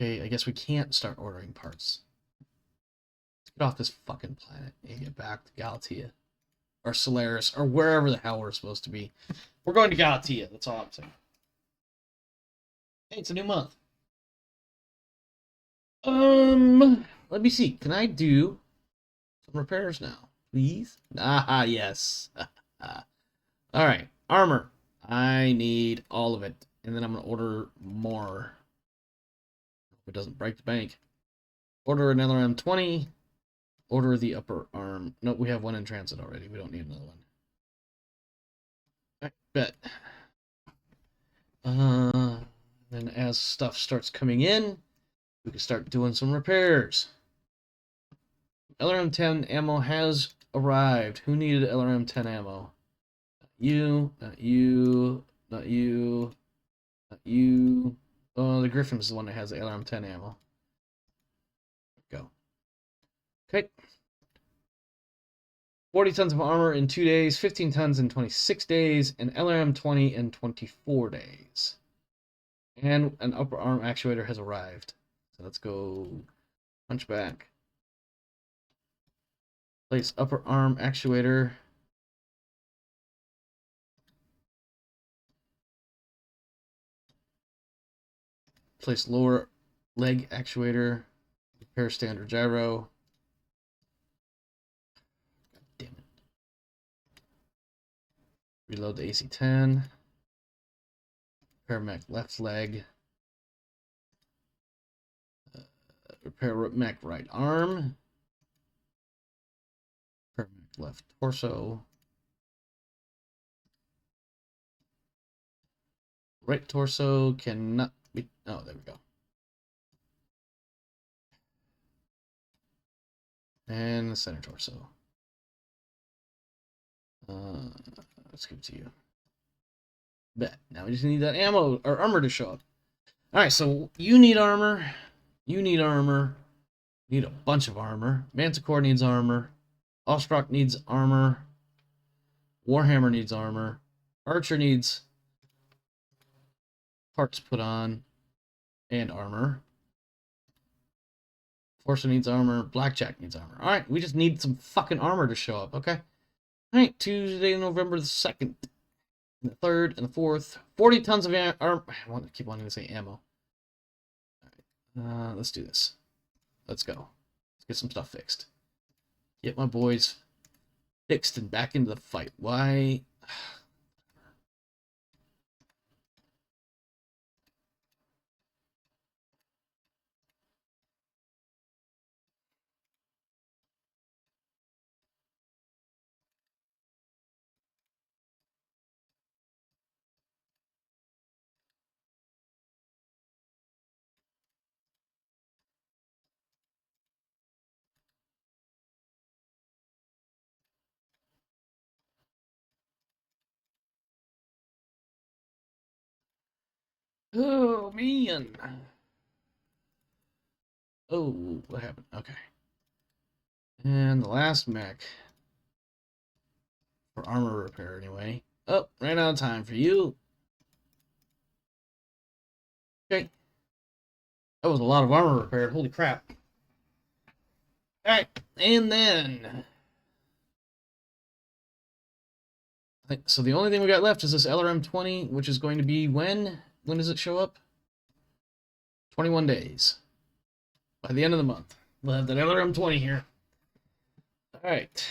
Okay, I guess we can't start ordering parts. Let's get off this fucking planet and get back to Galatea. Or Solaris, or wherever the hell we're supposed to be. We're going to Galatea, that's all I'm saying. Hey, it's a new month. Let me see. Can I do some repairs now? Please? Ah, yes. Alright, armor. I need all of it. And then I'm going to order more. Hope it doesn't break the bank. Order another M20. Order the upper arm. No, we have one in transit already. We don't need another one. I bet. Then as stuff starts coming in, we can start doing some repairs. LRM-10 ammo has arrived. Who needed LRM-10 ammo? Not you, not you, not you, not you. Oh, the Griffin's the one that has the LRM-10 ammo. Go. Okay. 40 tons of armor in 2 days, 15 tons in 26 days, and LRM-20 in 24 days. And an upper arm actuator has arrived. So let's go Hunchback. Place upper arm actuator. Place lower leg actuator. Repair standard gyro. God damn it. Reload the AC-10. Repair mech left leg. Repair mech right arm. Repair mech left torso. Right torso cannot be... Oh, there we go. And the center torso. Let's give it to you. Bet. Now we just need that ammo or armor to show up. Alright, so you need armor. You need armor. You need a bunch of armor. Manticore needs armor. Ostrock needs armor. Warhammer needs armor. Archer needs parts put on and armor. Forcer needs armor. Blackjack needs armor. Alright, we just need some fucking armor to show up, okay? Alright, Tuesday, November the 2nd. And the 3rd and the 4th. 40 tons of armor. I keep wanting to say ammo. Alright, let's do this. Let's go. Let's get some stuff fixed. Get my boys fixed and back into the fight. Why? Oh, man. Oh, what happened? Okay. And the last mech. For armor repair, anyway. Oh, ran out of time for you. Okay. That was a lot of armor repair. Holy crap. Alright, and then... So the only thing we got left is this LRM-20, which is going to be when? When does it show up? 21 days. By the end of the month, we'll have that other M20 here. All right.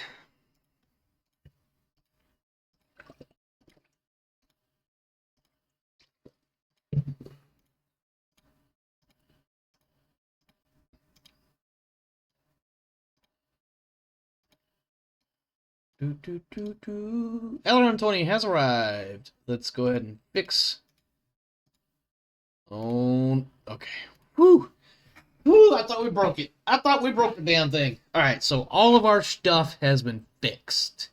LRM20 has arrived. Let's go ahead and fix. Oh, okay. Whew. Whew, I thought we broke it. I thought we broke the damn thing. All right, so all of our stuff has been fixed.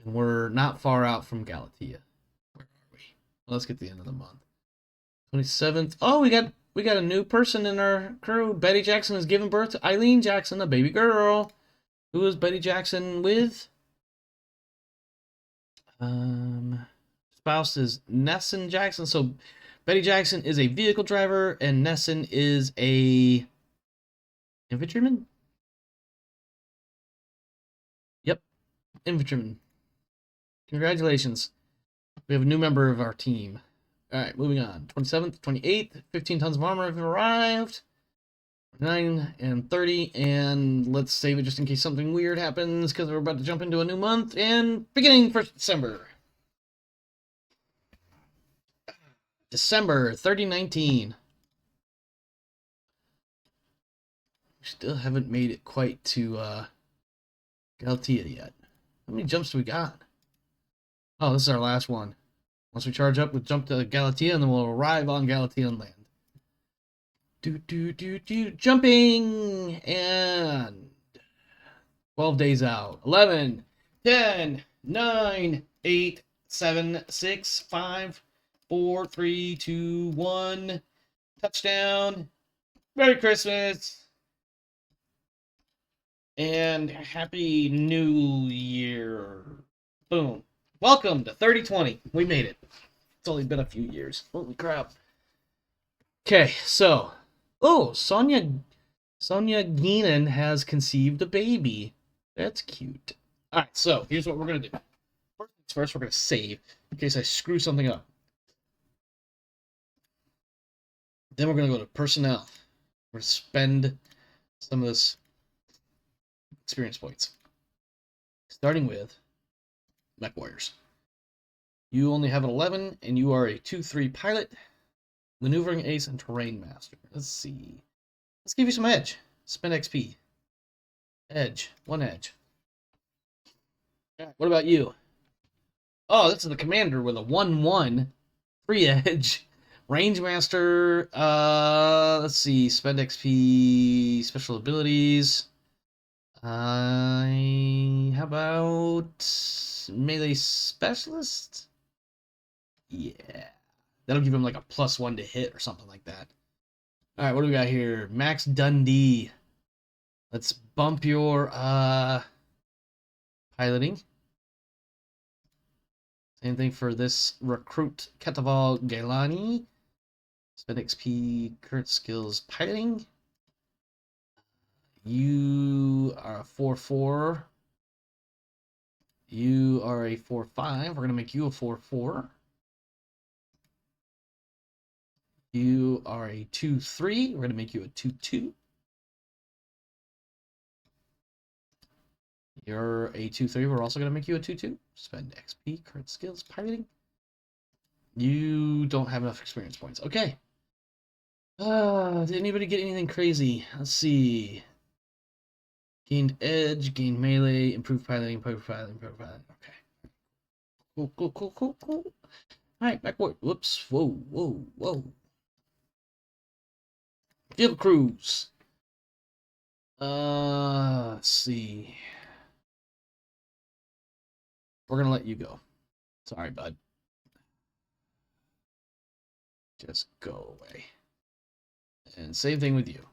And we're not far out from Galatea. Where are we? Well, let's get to the end of the month. 27th. Oh, we got a new person in our crew. Betty Jackson has given birth to Eileen Jackson, a baby girl. Who is Betty Jackson with? Spouse is Nesson Jackson. So Betty Jackson is a vehicle driver, and Nesson is a infantryman. Yep, infantryman. Congratulations. We have a new member of our team. All right, moving on. 27th, 28th, 15 tons of armor have arrived. 9 and 30, and let's save it just in case something weird happens because we're about to jump into a new month, and beginning 1st December. December 3019. We still haven't made it quite to Galatea yet. How many jumps do we got? Oh, this is our last one. Once we charge up, we'll jump to Galatea, and then we'll arrive on Galatea and land. Jumping, and 12 days out. 11, 10, 9, 8, 7, 6, 5, 4, 3, 2, 1. Touchdown. Merry Christmas. And Happy New Year. Boom. Welcome to 3020. We made it. It's only been a few years. Holy crap. Okay, so. Oh, Sonia Geenan has conceived a baby. That's cute. All right, so here's what we're going to do. First, we're going to save in case I screw something up. Then we're going to go to personnel. We're going to spend some of this experience points. Starting with Mech Warriors. You only have an 11, and you are a 2-3 pilot. Maneuvering ace and terrain master. Let's see. Let's give you some edge. Spend XP. Edge. 1 edge. What about you? Oh, this is the commander with a 1-1. 3 edge. Range master. Let's see. Spend XP. Special abilities. How about melee specialist? Yeah. That'll give him like a +1 to hit or something like that. All right, what do we got here? Max Dundee. Let's bump your piloting. Same thing for this recruit Ketaval Gailani. Spend XP, current skills, piloting. You are a 4-4. You are a 4-5. We're going to make you a 4-4. You are a 2-3. We're going to make you a 2-2. You're a 2-3. We're also going to make you a 2-2. Spend XP, current skills, piloting. You don't have enough experience points. Okay. Did anybody get anything crazy? Let's see. Gained edge, gained melee, improved piloting, improved piloting, improved piloting. Okay. Cool. All right, backward. Whoops. Whoa. Vehicle crews. Let's see. We're gonna let you go. Sorry, bud. Just go away. And same thing with you.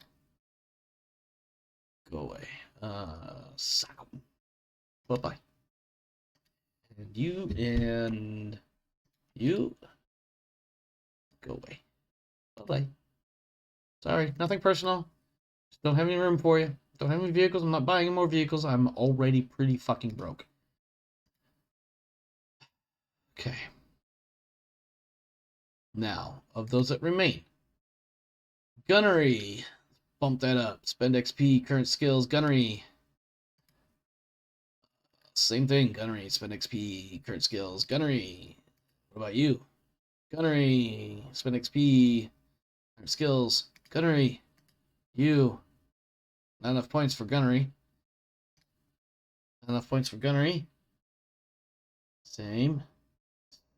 Go away. Suck 'em. Bye-bye. And you go away. Bye-bye. Sorry, nothing personal. Just don't have any room for you. Don't have any vehicles. I'm not buying any more vehicles. I'm already pretty fucking broke. Okay. Now, of those that remain, Gunnery. Bump that up. Spend XP, current skills, gunnery. Same thing, gunnery. Spend XP, current skills, gunnery. What about you? Gunnery. Spend XP, current skills, gunnery. You. Not enough points for gunnery. Not enough points for gunnery. Same.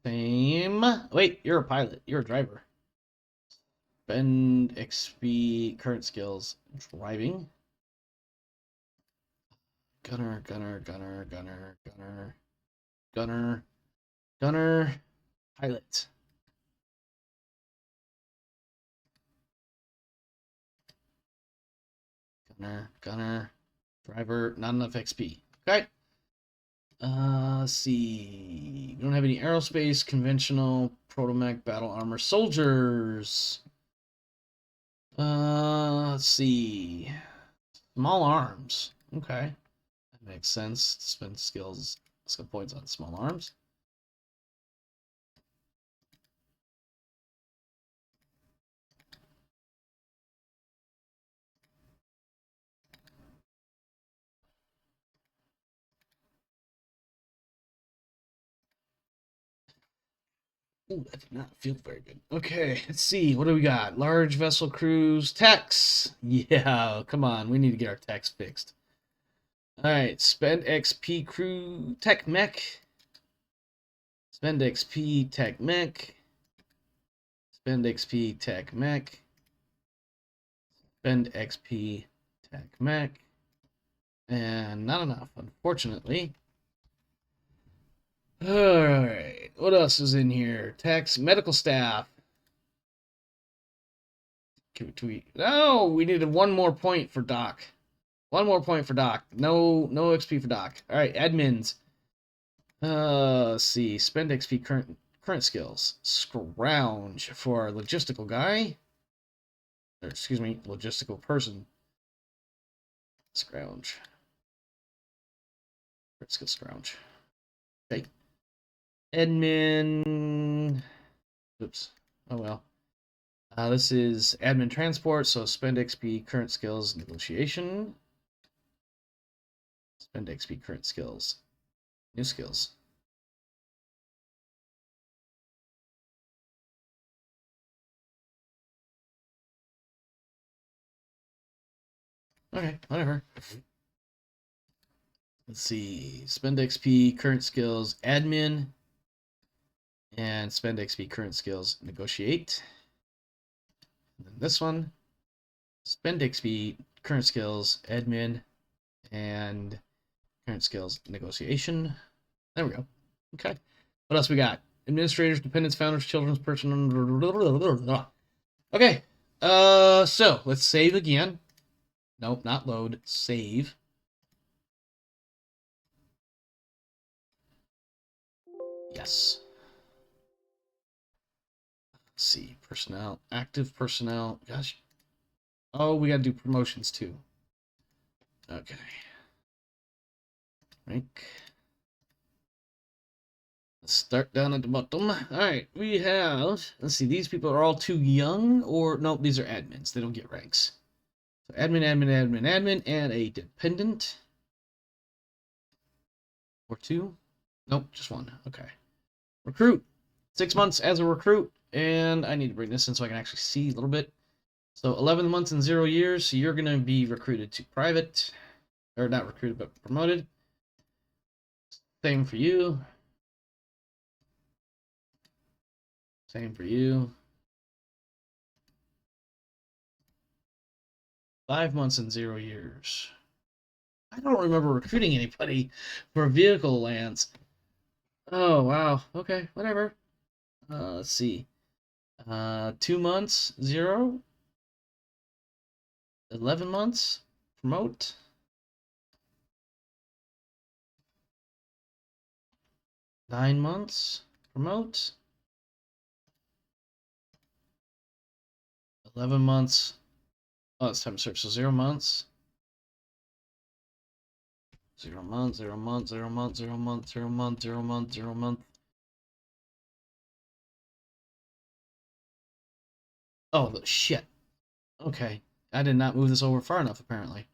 Same. Wait, you're a pilot. You're a driver. Spend XP, current skills, driving. Gunner, gunner, gunner, gunner, gunner, gunner, gunner, pilot. Gunner, gunner, driver, not enough XP. Okay. Let's see. We don't have any aerospace, conventional, protomech, battle armor, soldiers. Let's see. Small arms. Okay. That makes sense. Spend skill points on small arms. Ooh, that did not feel very good. Okay, let's see. What do we got? Large vessel crews, techs. Yeah, come on. We need to get our techs fixed. All right, spend XP crew tech mech. Spend XP tech mech. Spend XP tech mech. Spend XP tech mech. And not enough, unfortunately. Alright, what else is in here? Techs, medical staff. No, we needed one more point for Doc. One more point for Doc. No XP for Doc. Alright, admins. Let's see. Spend XP current skills. Scrounge for our logistical guy. Or, excuse me, logistical person. Scrounge. Current skill scrounge. Okay. Admin. Oops. Oh well. This is admin transport, so spend XP, current skills, negotiation. Spend XP, current skills, new skills. Okay, whatever. Let's see. Spend XP, current skills, admin. And spend XP, current skills, negotiate. And then this one. Spend XP, current skills, admin. And current skills, negotiation. There we go. Okay. What else we got? Administrators, dependents, founders, children's person. Okay. So let's save again. Nope, not load. Save. Yes. Let's see. Personnel. Active personnel. Gosh. Oh, we gotta do promotions too. Okay. Rank. Let's start down at the bottom. Alright, we have, let's see, these people are all too young, or, nope, these are admins. They don't get ranks. So admin, admin, admin, admin, and a dependent. Or two? Nope, just one. Okay. Recruit. 6 months as a recruit, and I need to bring this in so I can actually see a little bit. So 11 months and 0 years, so you're going to be recruited to private, or not recruited, but promoted. Same for you. Same for you. 5 months and 0 years. I don't remember recruiting anybody for a vehicle lands. Oh, wow. Okay, whatever. Let's see. 2 months, 0. 11 months, promote. 9 months, promote. 11 months. Oh, it's time to search. So 0 months. 0 month, 0 month, 0 month, 0 month, 0 month, 0 month, 0 month. Oh, shit. Okay. I did not move this over far enough, apparently.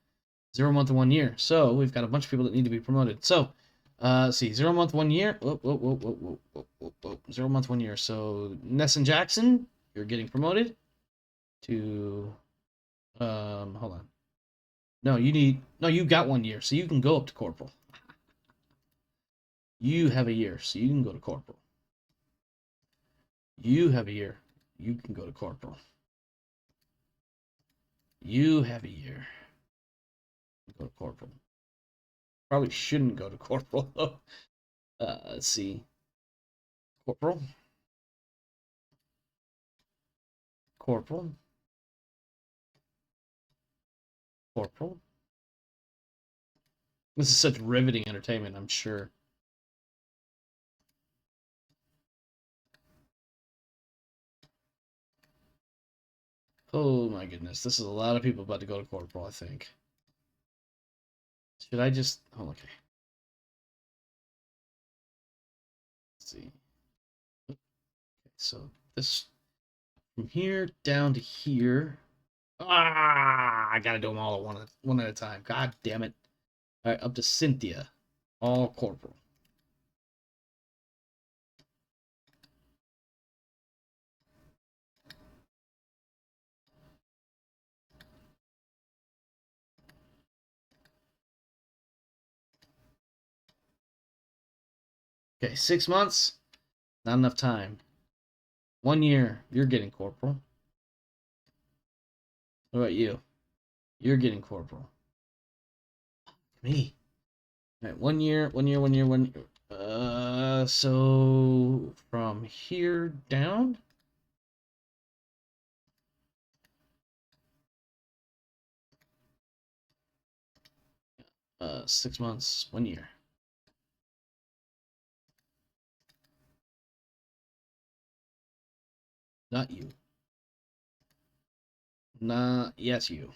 0 month and 1 year. So we've got a bunch of people that need to be promoted. So, let's see. 0 month, 1 year. Whoop, whoop, whoop, whoop, whoop, whoop, whoop, whoop. 0 month, 1 year. So Ness and Jackson, you're getting promoted to hold on. No, you got 1 year, so you can go up to corporal. You have a year, so you can go to corporal. You have a year. You can go to corporal. You have a year. Go to corporal. Probably shouldn't go to corporal though. Let's see. Corporal. Corporal. Corporal. This is such riveting entertainment, I'm sure. Oh my goodness, this is a lot of people about to go to corporal, I think. Should I just... Oh, okay. Let's see. Okay, so this... From here down to here... Ah! I gotta do them all at one at a time. God damn it. Alright, up to Cynthia. All corporal. Okay, 6 months. Not enough time. 1 year, you're getting corporal. What about you? You're getting corporal. Me. All right, 1 year, 1 year, 1 year, 1 year. So from here down. 6 months, 1 year. Not you. Yes, you.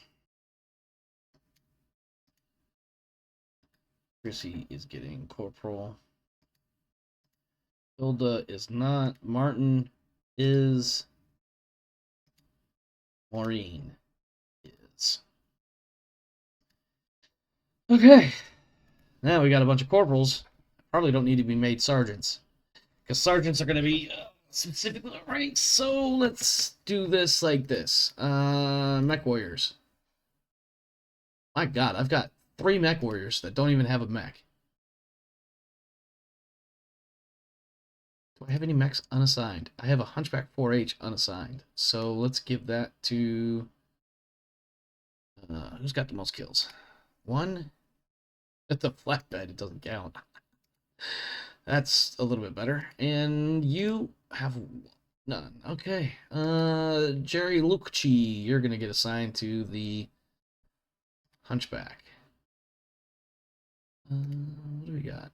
Chrissy is getting corporal. Hilda is not. Martin is. Maureen is. Okay. Now we got a bunch of corporals. Probably don't need to be made sergeants. Because sergeants are going to be specifically ranks. So let's do this like this. Mech warriors. My god, I've got 3 mech warriors that don't even have a mech. Do I have any mechs unassigned? I have a Hunchback 4H unassigned. So let's give that to... who's got the most kills? 1? It's a flatbed, it doesn't count. That's a little bit better. And you have none. Okay. Jerry Lucci, you're going to get assigned to the Hunchback. What do we got?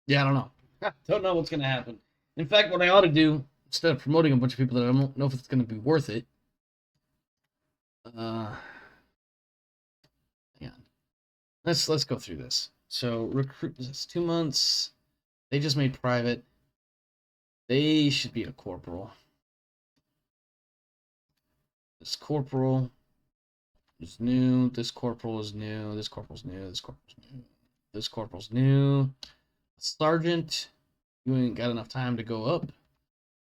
Yeah, I don't know. Don't know what's going to happen. In fact, what I ought to do, instead of promoting a bunch of people that I don't know if it's going to be worth it, hang on. Let's go through this. So recruit this 2 months. They just made private. They should be a corporal. This corporal is new. This corporal is new. This corporal's new. This corporal's new. This corporal's new. Sergeant, you ain't got enough time to go up.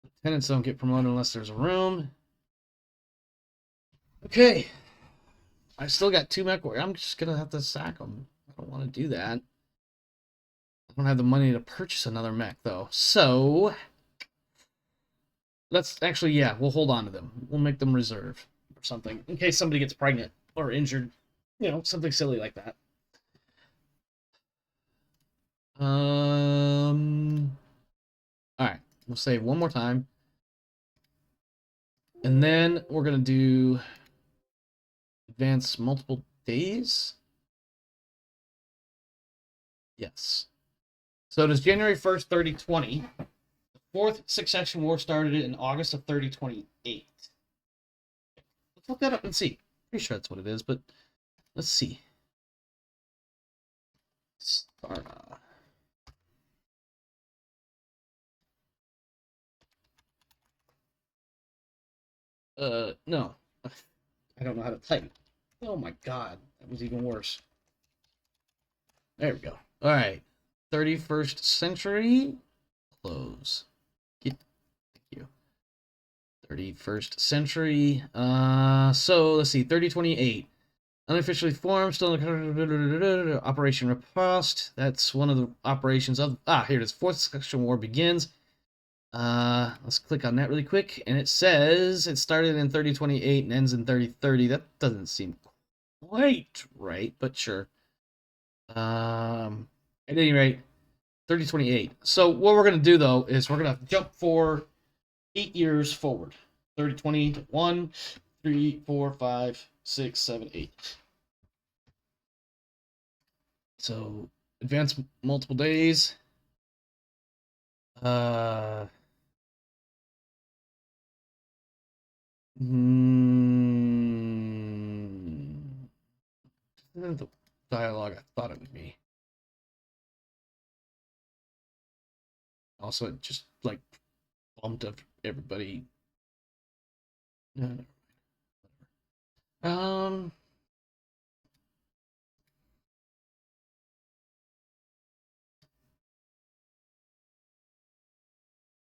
Lieutenants don't get promoted unless there's a room. Okay. I still got 2 mech warriors. I'm just gonna have to sack them. I don't want to do that. I don't have the money to purchase another mech though. So let's actually, yeah, we'll hold on to them. We'll make them reserve or something in case somebody gets pregnant or injured. You know, something silly like that. All right, we'll save one more time. And then we're going to do advance multiple days. Yes. So it is January 1st, 3020. The Fourth Succession War started in August of 3028. Let's look that up and see. Pretty sure that's what it is, but let's see. Sparta. No. I don't know how to type. Oh my god, that was even worse. There we go. All right. 31st century. Close. Thank you. 31st century. So let's see. 3028. Unofficially formed, still in Operation Riposte. That's one of the operations of here it is. Fourth Succession War begins. Let's click on that really quick, and it says it started in 3028 and ends in 3030. That doesn't seem quite right, but sure. At any rate, 3028. So what we're gonna do though is we're gonna jump for 8 years forward. 3020 to 1, 3, 4, 5, 6, 7, 8. So advance multiple days. The dialogue I thought it would be. Also, it just like bumped up everybody.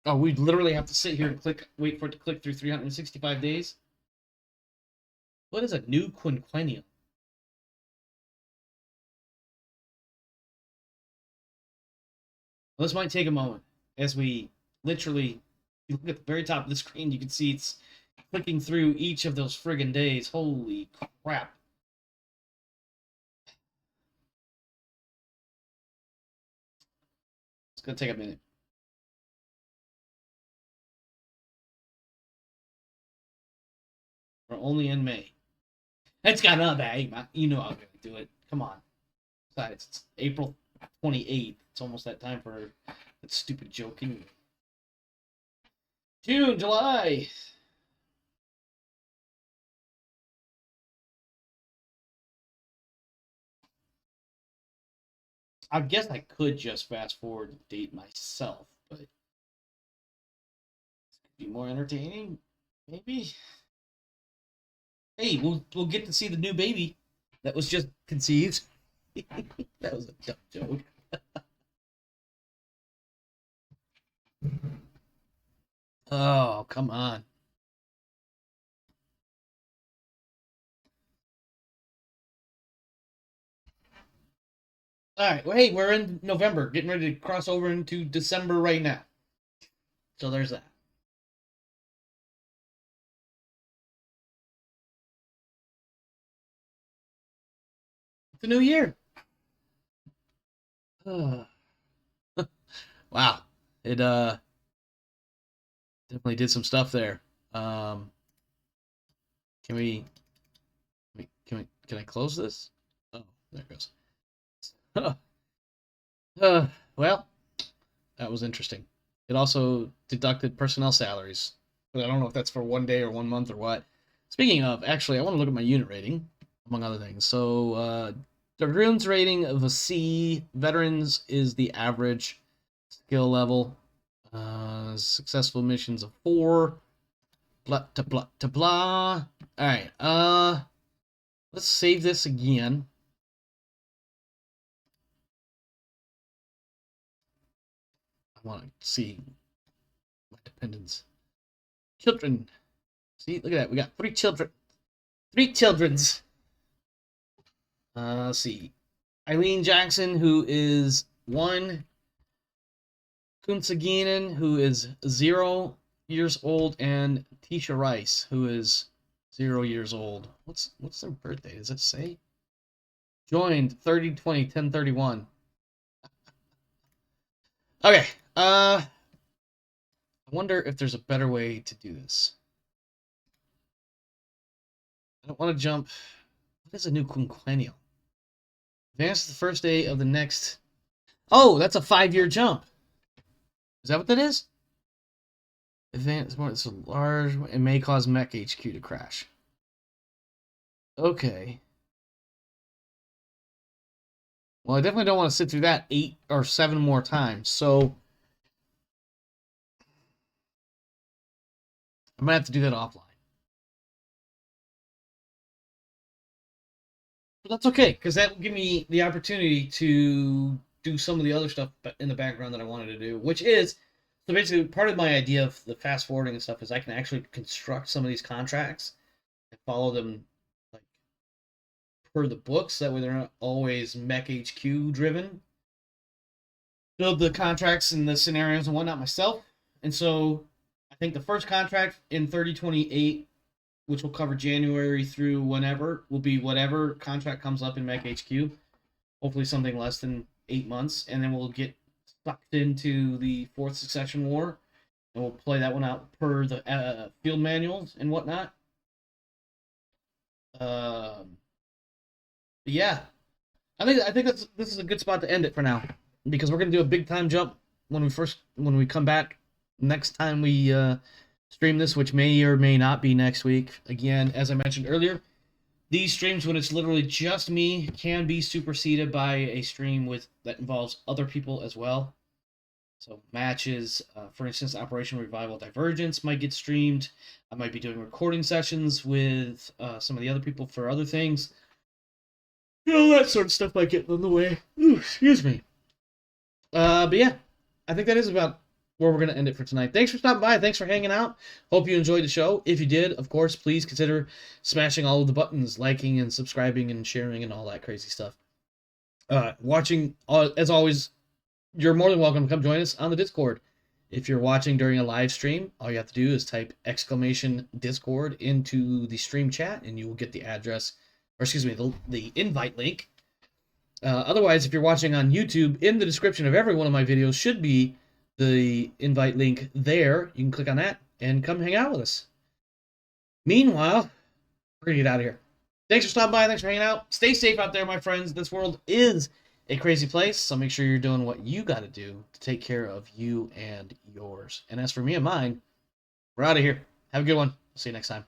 Oh, we literally have to sit here and wait for it to click through 365 days. What is a new quinquennial? Well, this might take a moment as we literally, you look at the very top of the screen, you can see it's clicking through each of those friggin' days. Holy crap. It's gonna take a minute. We're only in May. It's got another bag. You know I'm gonna do it. Come on. Besides, it's April 28th. It's almost that time for that stupid joking. June, July. I guess I could just fast forward the date myself, but it could be more entertaining, maybe. Hey, we'll get to see the new baby that was just conceived. That was a dumb joke. Oh, come on. All right. Well, hey, we're in November, getting ready to cross over into December right now. So there's that. It's a new year. Wow. It definitely did some stuff there. Can we can I close this? Oh, there it goes. Well, that was interesting. It also deducted personnel salaries, but I don't know if that's for 1 day or 1 month or what. Speaking of, actually, I want to look at my unit rating, among other things. So, the runes rating of a C, veterans is the average skill level. Successful missions of 4. Blah to blah to blah. All right. Let's save this again. I want to see my dependents. Children. See, look at that. We got 3 children. 3 children's. Let's see. Eileen Jackson, who is 1. Kunsaginen, who is 0 years old, and Tisha Rice, who is 0 years old. What's their birthday? Does it say? Joined 30/20, 10/31. Okay. I wonder if there's a better way to do this. I don't want to jump. What is a new quinquennial? Advance to the first day of the next. Oh, that's a 5-year jump. Is that what that is? Advance more. It's a large. It may cause Mech HQ to crash. Okay. Well, I definitely don't want to sit through that 8 or 7 more times. So I'm gonna have to do that offline. But that's okay, because that will give me the opportunity to do some of the other stuff in the background that I wanted to do, which is, so basically part of my idea of the fast forwarding and stuff is I can actually construct some of these contracts and follow them like per the books. That way they're not always Mech HQ driven. Build the contracts and the scenarios and whatnot myself. And so I think the first contract in 3028, which will cover January through whenever, will be whatever contract comes up in Mech HQ. Hopefully something less than 8 months. And then we'll get sucked into the Fourth Succession War. And we'll play that one out per the field manuals and whatnot. Yeah. I think this is a good spot to end it for now. Because we're going to do a big time jump when we come back next time we stream this, which may or may not be next week. Again, as I mentioned earlier, these streams, when it's literally just me, can be superseded by a stream that involves other people as well. So matches, for instance, Operation Revival Divergence might get streamed. I might be doing recording sessions with some of the other people for other things. That sort of stuff might get in the way. Ooh, excuse me. But yeah, I think that is about where we're going to end it for tonight. Thanks for stopping by. Thanks for hanging out. Hope you enjoyed the show. If you did, of course, please consider smashing all of the buttons, liking and subscribing and sharing and all that crazy stuff. Watching, as always, you're more than welcome to come join us on the Discord. If you're watching during a live stream, all you have to do is type !Discord into the stream chat and you will get the address, or excuse me, the invite link. Otherwise, if you're watching on YouTube, in the description of every one of my videos should be the invite link there. You can click on that and come hang out with us. Meanwhile, we're going to get out of here. Thanks for stopping by. Thanks for hanging out. Stay safe out there, my friends. This world is a crazy place, so make sure you're doing what you got to do to take care of you and yours. And as for me and mine, we're out of here. Have a good one. See you next time.